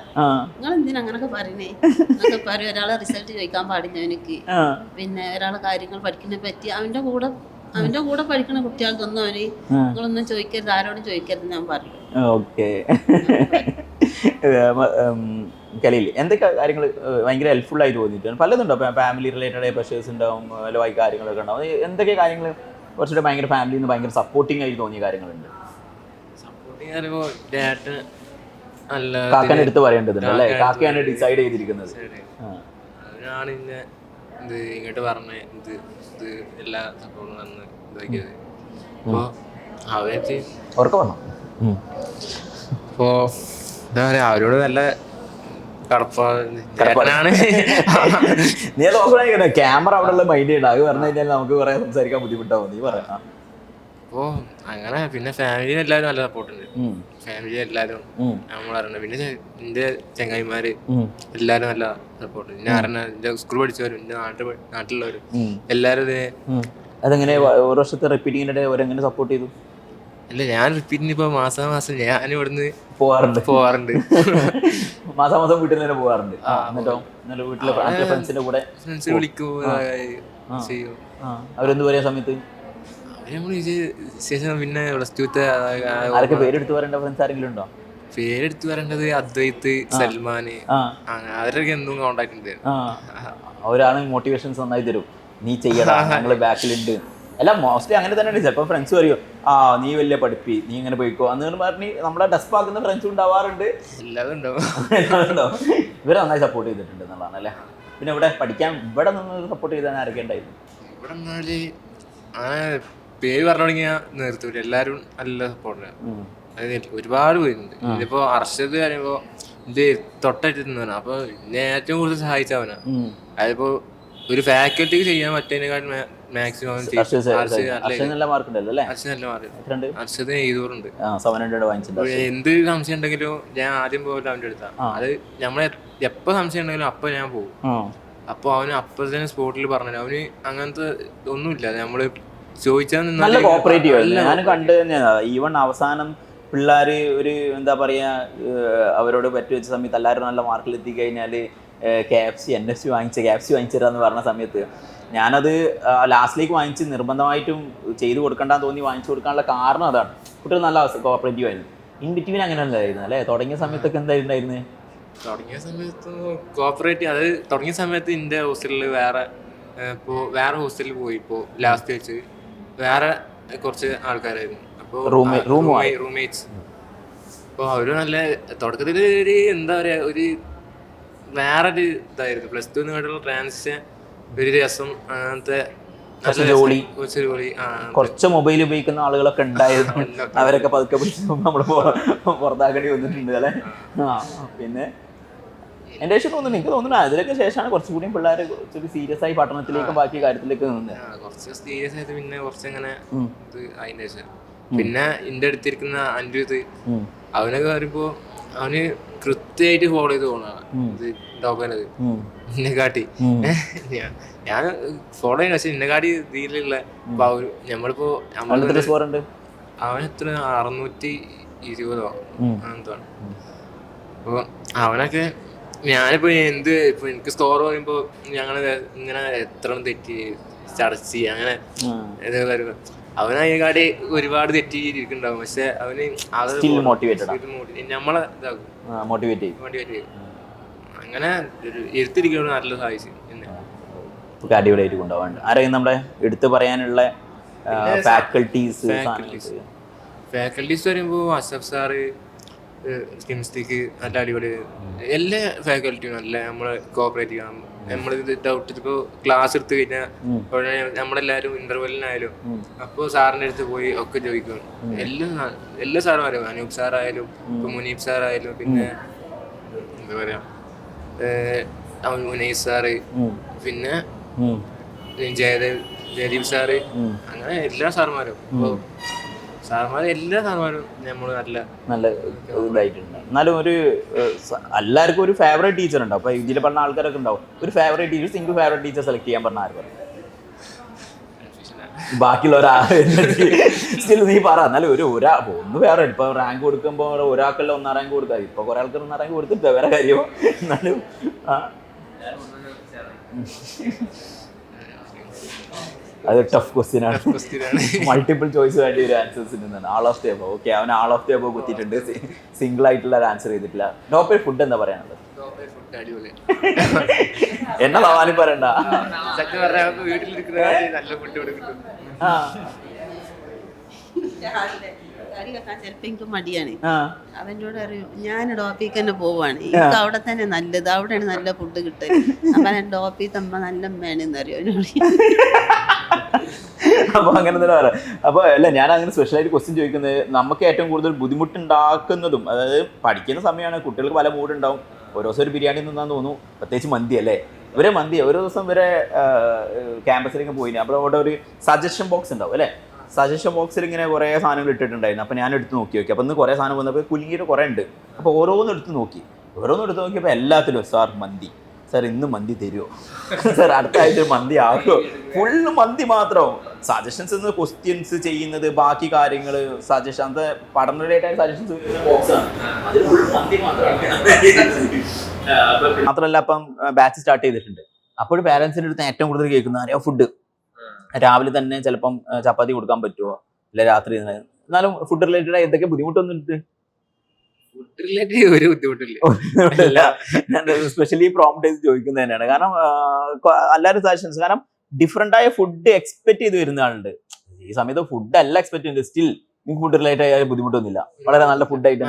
നിങ്ങൾ എന്തിനാ അങ്ങനൊക്കെ പറയണേ എന്നൊക്കെ പറയും. ഒരാളെ റിസൾട്ട് ചോദിക്കാൻ പാടില്ല അവനക്ക്. പിന്നെ ഒരാളെ കാര്യങ്ങൾ പഠിക്കുന്നതിനെ പറ്റി അവന്റെ കൂടെ പഠിക്കുന്ന കുട്ടികൾക്കൊന്നും അവന് നിങ്ങളൊന്നും ചോദിക്കരുത്, ആരോടും ചോദിക്കരുത് ഞാൻ പറയും. ഓക്കെ. കലയിൽ എന്തൊക്കെ കാര്യങ്ങൾ ഭയങ്കര ഹെൽപ്ഫുൾ ആയി തോന്നിയിട്ടാണ്? പലതുണ്ടോ? ഫാമിലി റിലേറ്റഡ് പ്രഷേഴ്സ് ഉണ്ടാവും, ലൈക്ക് കാര്യങ്ങളൊക്കെ ഉണ്ടാവും. എന്തൊക്കെ കാര്യങ്ങൾ കുറച്ചുകൂടെ ഭയങ്കര ഫാമിലിയിൽ നിന്ന് ഭയങ്കര സപ്പോർട്ടിങ് ആയി തോന്നിയ കാര്യങ്ങളുണ്ട്? കാക്കനെ എടുത്ത് പറയേണ്ടതുണ്ട് അല്ലേ? കാക്കയാണ് ഡിസൈഡ് ചെയ്തിരിക്കുന്നത്. ഇങ്ങോട്ട് പറഞ്ഞ എല്ലാ സപ്പോർട്ടും വന്ന് ഇതാക്കിയത്. അപ്പോൾ അവരെ ഉറക്കെ പറഞ്ഞു. അപ്പോൾ എന്താ പറയാ, അവരോട് നല്ല ക്യാമറ അവിടെ മൈൻഡ് ചെയ്യണ്ട. അത് പറഞ്ഞു കഴിഞ്ഞാൽ നമുക്ക് കുറെ സംസാരിക്കാൻ ബുദ്ധിമുട്ടാവും. നീ പറയാം. അപ്പോ അങ്ങനെ പിന്നെ ഫാമിലി എല്ലാവരും നല്ല സപ്പോർട്ടുണ്ട്. ഫാമിലി എല്ലാവരും നമ്മളറിയണം. പിന്നെ എന്റെ ചങ്ങായിമാര് എല്ലാരും നല്ല സപ്പോർട്ട്. ഞാൻ അറിഞ്ഞ എന്റെ സ്കൂൾ പഠിച്ചവരും എന്റെ നാട്ടിലുള്ളവരും എല്ലാരും അതെങ്ങനെ ഒരു വർഷത്തെ റിപ്പീറ്റിങ്ങിനിടെ അവരെങ്ങനെ സപ്പോർട്ട് ചെയ്തു? അല്ല, ഞാൻ റിപ്പീറ്റിന് ഇപ്പൊ മാസം ഞാൻ ഇവിടുന്ന് പോവാറുണ്ട്. മാസം വീട്ടിൽ തന്നെ പോവാറുണ്ട്. ഫ്രണ്ട്സിന്റെ കൂടെ ഫ്രണ്ട്സ് വിളിക്കും, ചെയ്യും. അവരെന്ത് പറയാ സമയത്ത്? ശേഷം പിന്നെ +2 ആരൊക്കെ പേരെടുത്ത് പറയേണ്ട ഫ്രണ്ട്സ് ആരെങ്കിലും ഉണ്ടോ? പേരെടുത്ത് പറയേണ്ടത് അദ്വൈത്ത്, സൽമാന്, അവരൊക്കെ എന്നും കോണ്ടാക്ട് ഉണ്ട്. അവരാണ് മോട്ടിവേഷൻസ് നന്നായി തരും. നീ ചെയ്യടാ, ഞങ്ങള് ബാക്കിലുണ്ട്, അല്ല മോസ്റ്റ്ലി അങ്ങനെ തന്നെയാണ്. ചിലപ്പോൾ ഫ്രണ്ട്സ് പറയും നീ വലിയ പഠിപ്പി, നീ ഇങ്ങനെ പോയിക്കോ എന്ന് പറഞ്ഞ് നമ്മളെ ഡെസ്പ് ആക്കുന്ന ഫ്രണ്ട്സ് ഉണ്ടാവാറുണ്ട്. എല്ലാതും ഉണ്ടാവും. ഇവരെ നന്നായി സപ്പോർട്ട് ചെയ്തിട്ടുണ്ട് എന്നുള്ളതാണ് അല്ലേ. പിന്നെ ഇവിടെ പഠിക്കാൻ ഇവിടെ നിന്ന് സപ്പോർട്ട് ചെയ്താൽ ആരൊക്കെ ഉണ്ടായിരുന്നു? ഇവിടെ എന്നാല് അങ്ങനെ പേര് പറഞ്ഞു തുടങ്ങിയാൽ നിർത്തൂല, എല്ലാരും നല്ല സപ്പോർട്ടാണ്. അതായത് ഒരുപാട് പേരുണ്ട്. ഇതിപ്പോ അർഷദ് പറയുമ്പോ ഇത് തൊട്ടടുത്ത് നിന്നാണ്. അപ്പൊ എന്നെ ഏറ്റവും കൂടുതൽ സഹായിച്ചവനാ. അതിപ്പോ ഒരു ഫാക്കൽറ്റിക്ക് ചെയ്യാൻ പറ്റുന്നതിനെക്കാൾ മാക്സിമം നല്ല മാർക്ക് ഉണ്ടല്ലോ അല്ലേ? അർഷദ് എഴുതൂറുണ്ട്. 700 വാങ്ങിച്ചിട്ടുണ്ട്. എന്ത് സംശയം ഉണ്ടെങ്കിലും ഞാൻ ആദ്യം പോകില്ല അവൻ്റെ അടുത്താ. അത് നമ്മളെ എപ്പോ സംശയം ഉണ്ടെങ്കിലും അപ്പൊ ഞാൻ പോകും. അപ്പൊ അവന് അപ്പൊ തന്നെ സ്പോട്ടിൽ പറഞ്ഞു. അവന് അങ്ങനത്തെ ഒന്നുമില്ല. നമ്മള് ചോദിച്ചാൽ നല്ല കോപ്പറേറ്റീവ് ആയിരുന്നു. ഞാൻ കണ്ടു തന്നെയാണ്. ഈവൺ അവസാനം പിള്ളേര് ഒരു എന്താ പറയാ അവരോട് പറ്റുവെച്ച സമയത്ത് എല്ലാവരും നല്ല മാർക്കിൽ എത്തിക്കഴിഞ്ഞാല് KFC NFC വാങ്ങിച്ചിരാന്ന് പറഞ്ഞ സമയത്ത് ഞാനത് ലാസ്റ്റിലേക്ക് വാങ്ങിച്ച് നിർബന്ധമായിട്ടും ചെയ്തു കൊടുക്കണ്ടെന്ന് തോന്നി വാങ്ങിച്ചു കൊടുക്കാനുള്ള കാരണം അതാണ്. കുട്ടികൾ നല്ല കോപ്പറേറ്റീവ് ആയിരുന്നു. ഇൻ ബിറ്റ്വീൻ അങ്ങനെ ഉണ്ടായിരുന്നു അല്ലേ? തുടങ്ങിയ സമയത്തൊക്കെ എന്തായിരുന്നു? തുടങ്ങിയ സമയത്ത് കോപ്പറേറ്റീവ്, അത് തുടങ്ങിയ സമയത്ത് എൻ്റെ ഹോസ്റ്റലിൽ വേറെ ഹോസ്റ്റലിൽ പോയി. ഇപ്പോൾ ലാസ്റ്റ് വെച്ച് വേറെ കുറച്ച് ആൾക്കാരായിരുന്നു. അപ്പോൾ റൂംമേറ്റ്സ്. അപ്പോൾ അവര് നല്ല തുടക്കത്തിൽ ഒരു എന്താ പറയാ ഒരു വേറൊരു ഇതായിരുന്നു. പ്ലസ് 2 നിന്നുള്ള ട്രാൻസിഷൻ ഒരു രസം, അങ്ങനത്തെ കുറച്ച് മൊബൈൽ ഉപയോഗിക്കുന്ന ആളുകളൊക്കെ ഉണ്ടായിരുന്നു. അവരൊക്കെ പതുക്കെ നമ്മൾ പുറത്താക്കേണ്ടി വന്നിട്ടുണ്ട് അല്ലേ? പിന്നെ എൻ്റെ ശേഷം തോന്നുന്നു, എനിക്ക് തോന്നുന്നു അതിലൊക്കെ ശേഷമാണ് കുറച്ചുകൂടി പിള്ളേർ കുറച്ചൊരു സീരിയസ് ആയി പഠനത്തിലേക്കും ബാക്കി കാര്യത്തിലേക്ക് നിന്നത്. കുറച്ച് സീരിയസ് ആയിട്ട് പിന്നെ കുറച്ചങ്ങനെ അതിൻ്റെ ശേഷം പിന്നെ എൻ്റെ അടുത്തിരിക്കുന്ന അനിരുദ്ധ് അവനൊക്കെ വരുമ്പോ അവന് കൃത്യമായിട്ട് ഫോളോ ചെയ്ത് പോകണതാണ് ഇത് ടോപ്പനത് എന്നെ കാട്ടി. ഞാൻ ഫോളോ ചെയ്യണം, പക്ഷെ എന്നെ കാട്ടി ഇതിലുള്ള നമ്മളിപ്പോ അവൻ എത്ര 620 അങ്ങനത്താണ്. അപ്പൊ അവനൊക്കെ ഞാനിപ്പോ ഇപ്പൊ എനിക്ക് സ്കോർ പറയുമ്പോ ഞങ്ങള് ഇങ്ങനെ എത്ര തെറ്റി ചടച്ചി അങ്ങനെ അവനതിനെക്കാട്ടി ഒരുപാട് തെറ്റിയിരിക്കുന്നുണ്ടാവും. പക്ഷെ അവന് നമ്മളെ മോട്ടിവേറ്റ് അങ്ങനെ ഇരുത്തിരിക്കണം നല്ല സഹായിച്ചു. അടിപൊളിയായിട്ട് കൊണ്ടുപോകാൻ ആരെയും നമ്മുടെ എടുത്തു പറയാനുള്ള ഫാക്കൽറ്റീസ് പറയുമ്പോൾ അസഫ് സാറ്, കെമിസ്ട്രിക്ക് നല്ല അടിപൊളി. എല്ലാ ഫാക്കൽറ്റിയും നല്ല നമ്മളെ കോപ്പറേറ്റ് ചെയ്യണം. നമ്മളിത് ഡൗട്ട് ഇപ്പോൾ ക്ലാസ് എടുത്തു കഴിഞ്ഞാൽ നമ്മളെല്ലാവരും ഇന്റർവെല്ലിനായാലും അപ്പോൾ സാറിൻ്റെ അടുത്ത് പോയി ഒക്കെ ചോദിക്കും. എല്ലാ സാറുമാരും, അനൂപ് സാറായാലും ഇപ്പൊ മുനീബ് സാറായാലും പിന്നെ എന്താ പറയാ ഉനൈസ് സാറ്, പിന്നെ ജയദീപ് സാറ്, അങ്ങനെ എല്ലാ സാറുമാരും എല്ലാ സാറുമാരും നമ്മള് നല്ല ഇതായിട്ടുണ്ട്. എന്നാലും ഒരു എല്ലാവർക്കും ഒരു ഫേവറേറ്റ് ടീച്ചർ ഉണ്ടാവും. അപ്പൊ ഇതിൽ പറഞ്ഞ ആൾക്കാരൊക്കെ ഉണ്ടാവും. ഒരു favourite teacher, single favourite teacher select ചെയ്യാൻ പറഞ്ഞ ആര് പറയും? ബാക്കിയുള്ള സ്റ്റിൽ നീ പറ. എന്നാലും ഒന്ന് ഫേവറേറ്റ്. ഇപ്പൊ റാങ്ക് കൊടുക്കുമ്പോ ഒരാൾക്കല്ല 1ാം റാങ്ക് കൊടുക്കുക. ഇപ്പൊ കുറെ ആൾക്കാർ 1ാം റാങ്ക് കൊടുത്തിട്ട് വേറെ കാര്യമോ. എന്നാലും അത് ടഫ് ക്വസ്റ്റ്യൻ ആണ്. മൾട്ടിപ്പിൾ ചോയ്സ് വേണ്ടി ഒരു answers all of the above. Okay, അവൻ ആൾ ഓഫ് ദി അബവ് കുത്തിയിട്ടുണ്ട്. സിംഗിൾ ആയിട്ടുള്ള ഒരു ആൻസർ ചെയ്തിട്ടില്ല. ടോപ്പ് ഫുഡ് എന്താ പറയാനുള്ളത്? എന്നെ തവാനി പറയണ്ട. ചിലപ്പോ എനിക്ക് മടിയാണ്. അവനോട് അറിയും ഞാൻ ഡോപ്പിക്ക് തന്നെ പോവാണ്, എനിക്ക് അവിടെ തന്നെ നല്ലത്, അവിടെയാണ് നല്ല ഫുഡ് കിട്ടുക. അപ്പൊ ഞാൻ ഡോപ്പി തമ്മ നല്ല അമ്മയാണെന്ന് അറിയും അവനോട്. അപ്പൊ അങ്ങനെ തന്നെ പറയാം. അപ്പൊ അല്ല, ഞാൻ അങ്ങനെ സ്പെഷ്യലായിട്ട് ക്വസ്റ്റ്യൻ ചോദിക്കുന്നത് നമുക്ക് ഏറ്റവും കൂടുതൽ ബുദ്ധിമുട്ടുണ്ടാക്കുന്നതും, അതായത് പഠിക്കുന്ന സമയമാണ്, കുട്ടികൾക്ക് പല മൂഡുണ്ടാവും. ഓരോ ദിവസം ഒരു ബിരിയാണി തിന്നാന്ന് തോന്നുന്നു, പ്രത്യേകിച്ച് മന്തി അല്ലേ. ഇവരെ മന്തി ഓരോ ദിവസം ഇവരെ ക്യാമ്പസിലേക്ക് പോയി. അപ്പോൾ അവിടെ ഒരു സജഷൻ ബോക്സ് ഉണ്ടാവും അല്ലേ. സജഷൻ ബോക്സിൽ ഇങ്ങനെ കുറേ സാധനങ്ങൾ ഇട്ടിട്ടുണ്ടായിരുന്നു. അപ്പോൾ ഞാൻ എടുത്ത് നോക്കി. അപ്പോൾ ഇന്ന് കുറേ സാധനം വന്നപ്പോൾ കുലുങ്ങിയിട്ട് കുറേ ഉണ്ട്. അപ്പോൾ ഓരോന്നും എടുത്ത് നോക്കിയപ്പോൾ എല്ലാത്തിലും സാർ മന്തി, സാർ ഇന്ന് മന്തി തരുമോ, സാർ അടുത്ത ആഴ്ച മന്തി ആകുമോ, ഫുള്ള് മന്തി മാത്രം. സജഷൻസ് എന്ന് ക്വസ്റ്റ്യൻസ് ചെയ്യുന്നത്, ബാക്കി കാര്യങ്ങൾ സജഷൻ, അത് പഠന റിലേറ്റഡ് സജഷൻസ് ബോക്സാണ്. മാത്രമല്ല അപ്പം ബാച്ച് സ്റ്റാർട്ട് ചെയ്തിട്ടുണ്ട്. അപ്പോൾ പാരൻസിൻ്റെ അടുത്ത് ഏറ്റവും കൂടുതൽ കേൾക്കുന്ന അറിയാം ഫുഡ്. രാവിലെ തന്നെ ചിലപ്പം ചപ്പാത്തി കൊടുക്കാൻ പറ്റുമോ, അല്ലെ രാത്രി. എന്നാലും ഫുഡ് റിലേറ്റഡ് എന്തൊക്കെ ബുദ്ധിമുട്ടൊന്നും ഉണ്ട്? ഒരു ബുദ്ധിമുട്ടില്ല. ഞാൻ സ്പെഷ്യലി പ്രോംപ്റ്റ് ചെയ്ത് ചോദിക്കുന്നത് തന്നെയാണ്. കാരണം എല്ലാവരും സജഷൻസ്, കാരണം ഡിഫറെന്റ് ആയ ഫുഡ് എക്സ്പെക്ട് ചെയ്ത് വരുന്ന ആളുണ്ട്. ഈ സമയത്ത് ഫുഡ് അല്ല എക്സ്പെക്ട് ചെയ്യുന്നത്, സ്റ്റിൽ നിങ്ങൾക്ക് ഫുഡ് റിലേറ്റ് ആയ ബുദ്ധിമുട്ടൊന്നുമില്ല, വളരെ നല്ല ഫുഡ് ആയിട്ട്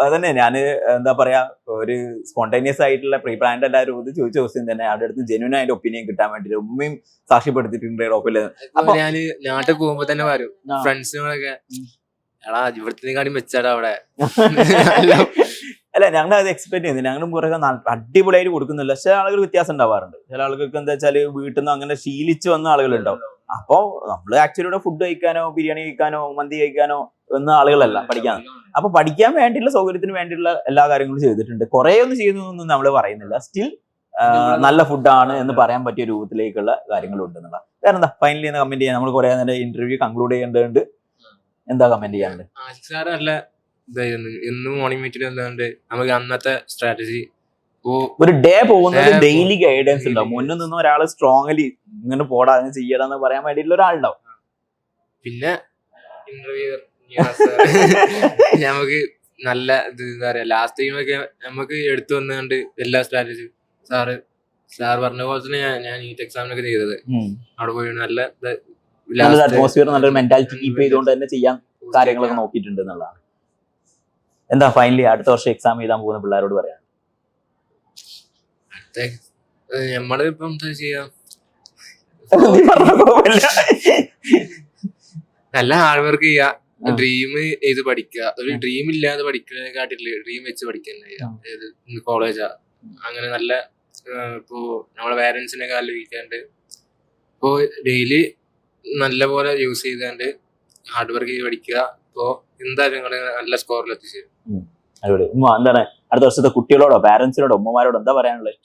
അതന്നെ. ഞാൻ എന്താ പറയാ, ഒരു സ്പോണ്ടേനിയസ് ആയിട്ടുള്ള പ്രീ പ്ലാൻഡ് എല്ലാവരും ഇത് ചോദിച്ച ക്വസ്റ്റ്യൻ തന്നെ അവിടെ അടുത്ത് ജെന്യൂൻ ആയിട്ട് ഒപ്പീനിയൻ കിട്ടാൻ വേണ്ടിട്ട് ഉമ്മയും സാക്ഷ്യപ്പെടുത്തിയിട്ടുണ്ട് ഡോപ്പില്. അപ്പൊ ഞാൻ നാട്ടിൽ പോകുമ്പോ തന്നെ പറയും ഫ്രണ്ട്സിനോടൊക്കെ, എടാ ഇവിടത്തേക്കാളും വെച്ചാടാ അവിടെ. അല്ല, ഞങ്ങൾ അത് എക്സ്പെക്ട് ചെയ്യുന്നത്, ഞങ്ങളും കുറെ അടിപൊളിയായിട്ട് കൊടുക്കുന്നില്ല. ചില ആളുകൾ വ്യത്യാസം ഉണ്ടാവാറുണ്ട്. ചില ആളുകൾക്ക് എന്താ വെച്ചാൽ വീട്ടിൽ നിന്ന് അങ്ങനെ ശീലിച്ച് വന്ന ആളുകളുണ്ടാവും. അപ്പോൾ നമ്മൾ ആക്ച്വലി ഇവിടെ ഫുഡ് കഴിക്കാനോ ബിരിയാണി കഴിക്കാനോ മന്തി കഴിക്കാനോ വന്ന ആളുകളല്ല പഠിക്കാൻ. അപ്പൊ പഠിക്കാൻ വേണ്ടിയുള്ള സൗകര്യത്തിന് വേണ്ടിയുള്ള എല്ലാ കാര്യങ്ങളും ചെയ്തിട്ടുണ്ട്. കുറെ ഒന്നും ചെയ്യുന്നതൊന്നും നമ്മൾ പറയുന്നില്ല. സ്റ്റിൽ നല്ല ഫുഡാണ് എന്ന് പറയാൻ പറ്റിയ രൂപത്തിലേക്കുള്ള കാര്യങ്ങളുണ്ട് എന്നുള്ള. വേറെ എന്താ ഫൈനലി ഒന്ന് കമന്റ് ചെയ്യാൻ, നമ്മൾ കുറെ നേരം ഇന്റർവ്യൂ കൺക്ലൂഡ് ചെയ്യേണ്ടതുണ്ട്. എന്താ കമന്റ് ചെയ്യാനുണ്ട്? നല്ല ഇതായിരുന്നു ഇന്ന് മോർണിംഗ് മീറ്റിൽ എന്താണ്ട് നമുക്ക് അന്നത്തെ സ്ട്രാറ്റജി. ഒരു ഡേ പോകുന്നത് ഡെയിലി ഗൈഡൻസ് ഉണ്ടാവും. മുന്നിൽ നിന്ന് ഒരാൾ സ്ട്രോങ്ലി ഇങ്ങനെ പോടാ അങ്ങനെ ചെയ്യണമെന്ന് പറയാൻ വേണ്ടിയിട്ടുള്ള ഒരാളുണ്ടാവും. പിന്നെ ഇന്റർവ്യൂ നമുക്ക് നല്ല ഇത് എന്താ പറയാ, ലാസ്റ്റ് ടൈമൊക്കെ നമുക്ക് എടുത്തു വന്നുകൊണ്ട് എല്ലാ സ്ട്രാറ്റജി സാർ പറഞ്ഞ പോലെ തന്നെ ഞാൻ നീറ്റ് എക്സാമിനൊക്കെ ചെയ്തത്. അവിടെ പോയി നല്ല അറ്റ്മോസ്ഫിയർ, നല്ലൊരു മെന്റാലിറ്റി കീപ്പ് ചെയ്തുകൊണ്ട് തന്നെ ചെയ്യാൻ കാര്യങ്ങളൊക്കെ നോക്കിയിട്ടുണ്ട് എന്നുള്ളതാണ്. എന്താ ഫൈനലി അടുത്ത വർഷം എക്സാം എഴുതാൻ പോകുന്ന പിള്ളേരോട് പറയാം? നമ്മളിപ്പം എന്താ ചെയ്യാ, നല്ല ഹാർഡ് വർക്ക് ചെയ്യാ, ഡ്രീം ചെയ്ത് പഠിക്കുക. ഒരു ഡ്രീം ഇല്ലാതെ പഠിക്കുന്നതിനെക്കാട്ടില്ല ഡ്രീം വെച്ച് പഠിക്കുക. കോളേജാ അങ്ങനെ നല്ല ഇപ്പോ നമ്മളെ പാരന്റ്സിനെ ആലോചിക്കാണ്ട് ഇപ്പോ ഡെയിലി നല്ല പോലെ യൂസ് ചെയ്താണ്ട് ഹാർഡ് വർക്ക് ചെയ്ത് പഠിക്കുക. ഇപ്പോ എന്തായാലും നിങ്ങള് നല്ല സ്കോറിൽ എത്തിച്ചേരും. എന്താണ് അടുത്ത വർഷത്തെ കുട്ടികളോടോ പാരന്റ്സിനോടോ ഉമ്മമാരോടോ എന്താ പറയാനുള്ളത്?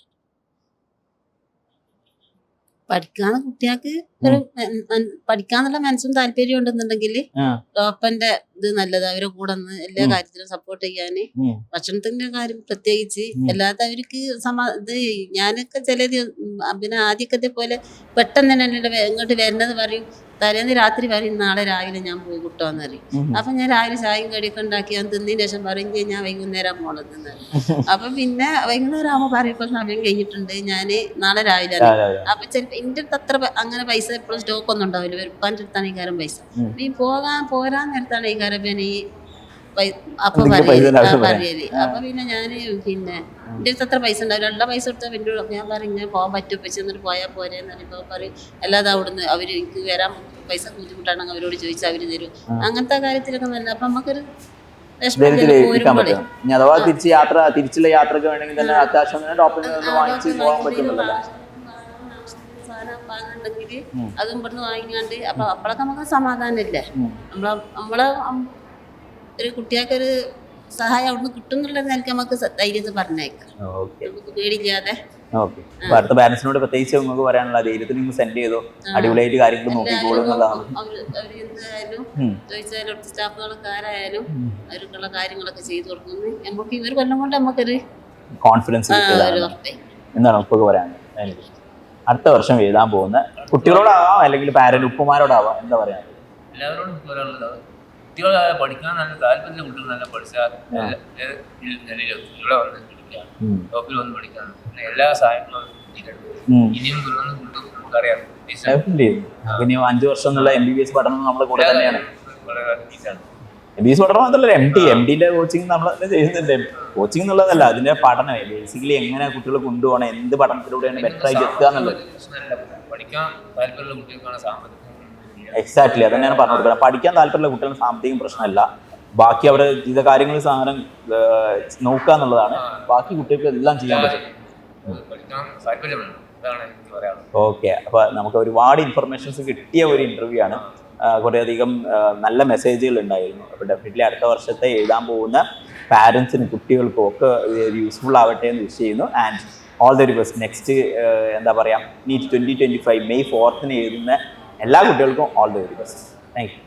പഠിക്കാന്ന് കുട്ടികൾക്ക് ഒരു പഠിക്കാന്നുള്ള മനസ്സും താല്പര്യം ഉണ്ടെന്നുണ്ടെങ്കിൽ ഡോപ്പന്റെ ഇത് നല്ലത്. അവരെ കൂടെ നിന്ന് എല്ലാ കാര്യത്തിലും സപ്പോർട്ട് ചെയ്യാന്, ഭക്ഷണത്തിന്റെ കാര്യം പ്രത്യേകിച്ച്. അല്ലാതെ അവർക്ക് ഇത് ഞാനൊക്കെ ചിലത് പിന്നെ ആദ്യമൊക്കെ ഇതേപോലെ പെട്ടെന്ന് തന്നെ ഇങ്ങോട്ട് വരുന്നത് പറയും, തലേന്ന് രാത്രി പറയും നാളെ രാവിലെ ഞാൻ പോയി കിട്ടുമെന്ന് പറയും. അപ്പൊ ഞാൻ രാവിലെ ചായയും കടിയൊക്കെ ഉണ്ടാക്കി ഞാൻ തിന്നതിന് ശേഷം പറയും ഞാൻ വൈകുന്നേരം പോണതെന്ന്. അപ്പൊ പിന്നെ വൈകുന്നേരം ആകുമ്പോൾ പറയും ഇപ്പൊ സമയം കഴിഞ്ഞിട്ടുണ്ട്, ഞാന് നാളെ രാവിലെ. അപ്പൊ ചിലപ്പോ എന്റെ അടുത്ത് അത്ര അങ്ങനെ പൈസ എപ്പോഴും സ്റ്റോക്ക് ഒന്നും ഉണ്ടാവില്ല, വെറുപ്പാൻ്റെ അടുത്താണ് ഈ കാരം പൈസ. ഈ പോരാൻ നേരത്താണ് ഈ കാരം പിന്നെ ഈ അപ്പൊ പറയല്. അപ്പൊ പിന്നെ ഞാന് പിന്നെ എന്റെ അടുത്ത് അത്ര പൈസ ഉണ്ടാവില്ല, ഉള്ള പൈസ കൊടുത്താൽ എൻ്റെ ഞാൻ പറയും ഞാൻ പോകാൻ പറ്റും പൈസ എന്നിട്ട് പോയാൽ പോരെന്ന് പറയുമ്പോൾ പറയും അല്ലാതെ അവിടുന്ന് അവര് എനിക്ക് വരാൻ പൈസ ബുദ്ധിമുട്ടാണെങ്കിൽ അവരോട് ചോദിച്ചാൽ അവര് തരും. അങ്ങനത്തെ കാര്യത്തിലൊക്കെ നല്ല. അപ്പൊ നമുക്കൊരു അഥവാ തിരിച്ചുള്ള യാത്രക്ക് വേണമെങ്കിൽ തന്നെ അത്യാവശ്യം വാങ്ങിച്ച് പോകാൻ പറ്റുന്നുണ്ടല്ലോ സാധനം വാങ്ങുന്നുണ്ടെങ്കിൽ അതും ഇവിടുന്ന് വാങ്ങിക്കാണ്ട്. അപ്പൊ അപ്പോഴൊക്കെ നമുക്ക് സമാധാനം ഇല്ലേ, നമ്മളെ ഒരു കുട്ടികൾക്കൊരു സഹായം അവിടുന്ന് കിട്ടും എന്നുള്ള നിലയ്ക്ക് നമുക്ക് ധൈര്യത്തിൽ പറഞ്ഞേക്കാം, നമുക്ക് പേടില്ലാതെ. അടുത്ത പാരന്റ്സിനോട് പ്രത്യേകിച്ച് നമുക്ക് പറയാനുള്ള ധൈര്യത്തിൽ നിങ്ങൾ സെൻഡ് ചെയ്തോ, അടിപൊളിയായിട്ട് കാര്യങ്ങൾ നോക്കിക്കോളും എന്നുള്ളതാണ്. അവരെന്തായാലും ചോദിച്ചാലും സ്റ്റാഫുകളൊക്കെ ആരായാലും അവർക്കുള്ള കാര്യങ്ങളൊക്കെ ചെയ്തു കൊടുക്കുന്നു. നമുക്ക് ഇവർ കൊല്ലം കൊണ്ട് നമുക്കൊരു കോൺഫിഡൻസ് എന്താണ് നമുക്ക് പറയാനുള്ളത്? അടുത്ത വർഷം എഴുതാൻ പോകുന്ന കുട്ടികളോടാവാം അല്ലെങ്കിൽ പാരന്റ് ഉപ്പമാരോടാവാം, എന്താ പറയാ? എല്ലാവരോടും പറയാനുള്ളത് കുട്ടികൾ പഠിക്കാൻ നല്ല താല്പര്യമുള്ള കുട്ടികൾ നല്ല പഠിച്ചാൽ ഇവിടെ വന്ന് പഠിക്കാം, ടോപ്പിൽ വന്ന് പഠിക്കാം, എല്ലാ സഹായങ്ങളും ഇനിയും നമുക്കറിയാം. 5 വർഷം എന്നുള്ള MBBS പഠനം നമ്മുടെ കൂടെ തന്നെയാണ്. MBBS പഠനം മാത്രമല്ല MDന്റെ കോച്ചിങ് നമ്മൾ ചെയ്യുന്നുണ്ട്. കോച്ചിങ് എന്നുള്ളതല്ല, അതിന്റെ പഠനം ബേസിക്കലി എങ്ങനെ കുട്ടികൾ കൊണ്ടുപോകണം, എന്ത് പഠനത്തിലൂടെയാണ് ബെറ്റർ ആയിട്ട് എത്തുക എന്നുള്ളത്. പഠിക്കാൻ താല്പര്യമുള്ള കുട്ടികൾക്കാണ് സാമ്പത്തികം. എക്സാക്ട്ലി അത് തന്നെയാണ് പറഞ്ഞു കൊടുക്കുന്നത്. പഠിക്കാൻ താല്പര്യമുള്ള കുട്ടികൾ സാമ്പത്തികം പ്രശ്നമല്ല, ബാക്കി അവരുടെ ചെയ്ത കാര്യങ്ങൾ സാധനം നോക്കുക എന്നുള്ളതാണ്. ബാക്കി കുട്ടികൾക്ക് എല്ലാം ചെയ്യാൻ പറ്റും. ഓക്കെ, അപ്പൊ നമുക്ക് ഒരുപാട് ഇൻഫർമേഷൻസ് കിട്ടിയ ഒരു ഇന്റർവ്യൂ ആണ്. കുറേയധികം നല്ല മെസ്സേജുകൾ ഉണ്ടായിരുന്നു. അപ്പോൾ ഡെഫിനറ്റ്ലി അടുത്ത വർഷത്തെ എഴുതാൻ പോകുന്ന പാരൻസിനും കുട്ടികൾക്കും ഒക്കെ യൂസ്ഫുൾ ആവട്ടെ എന്ന് വിഷ് ചെയ്യുന്നു. And all the very best. Next എന്താ പറയുക, നീറ്റ് 2025 May 4 എഴുതുന്ന എല്ലാ കുട്ടികൾക്കും all the very best. Thank you.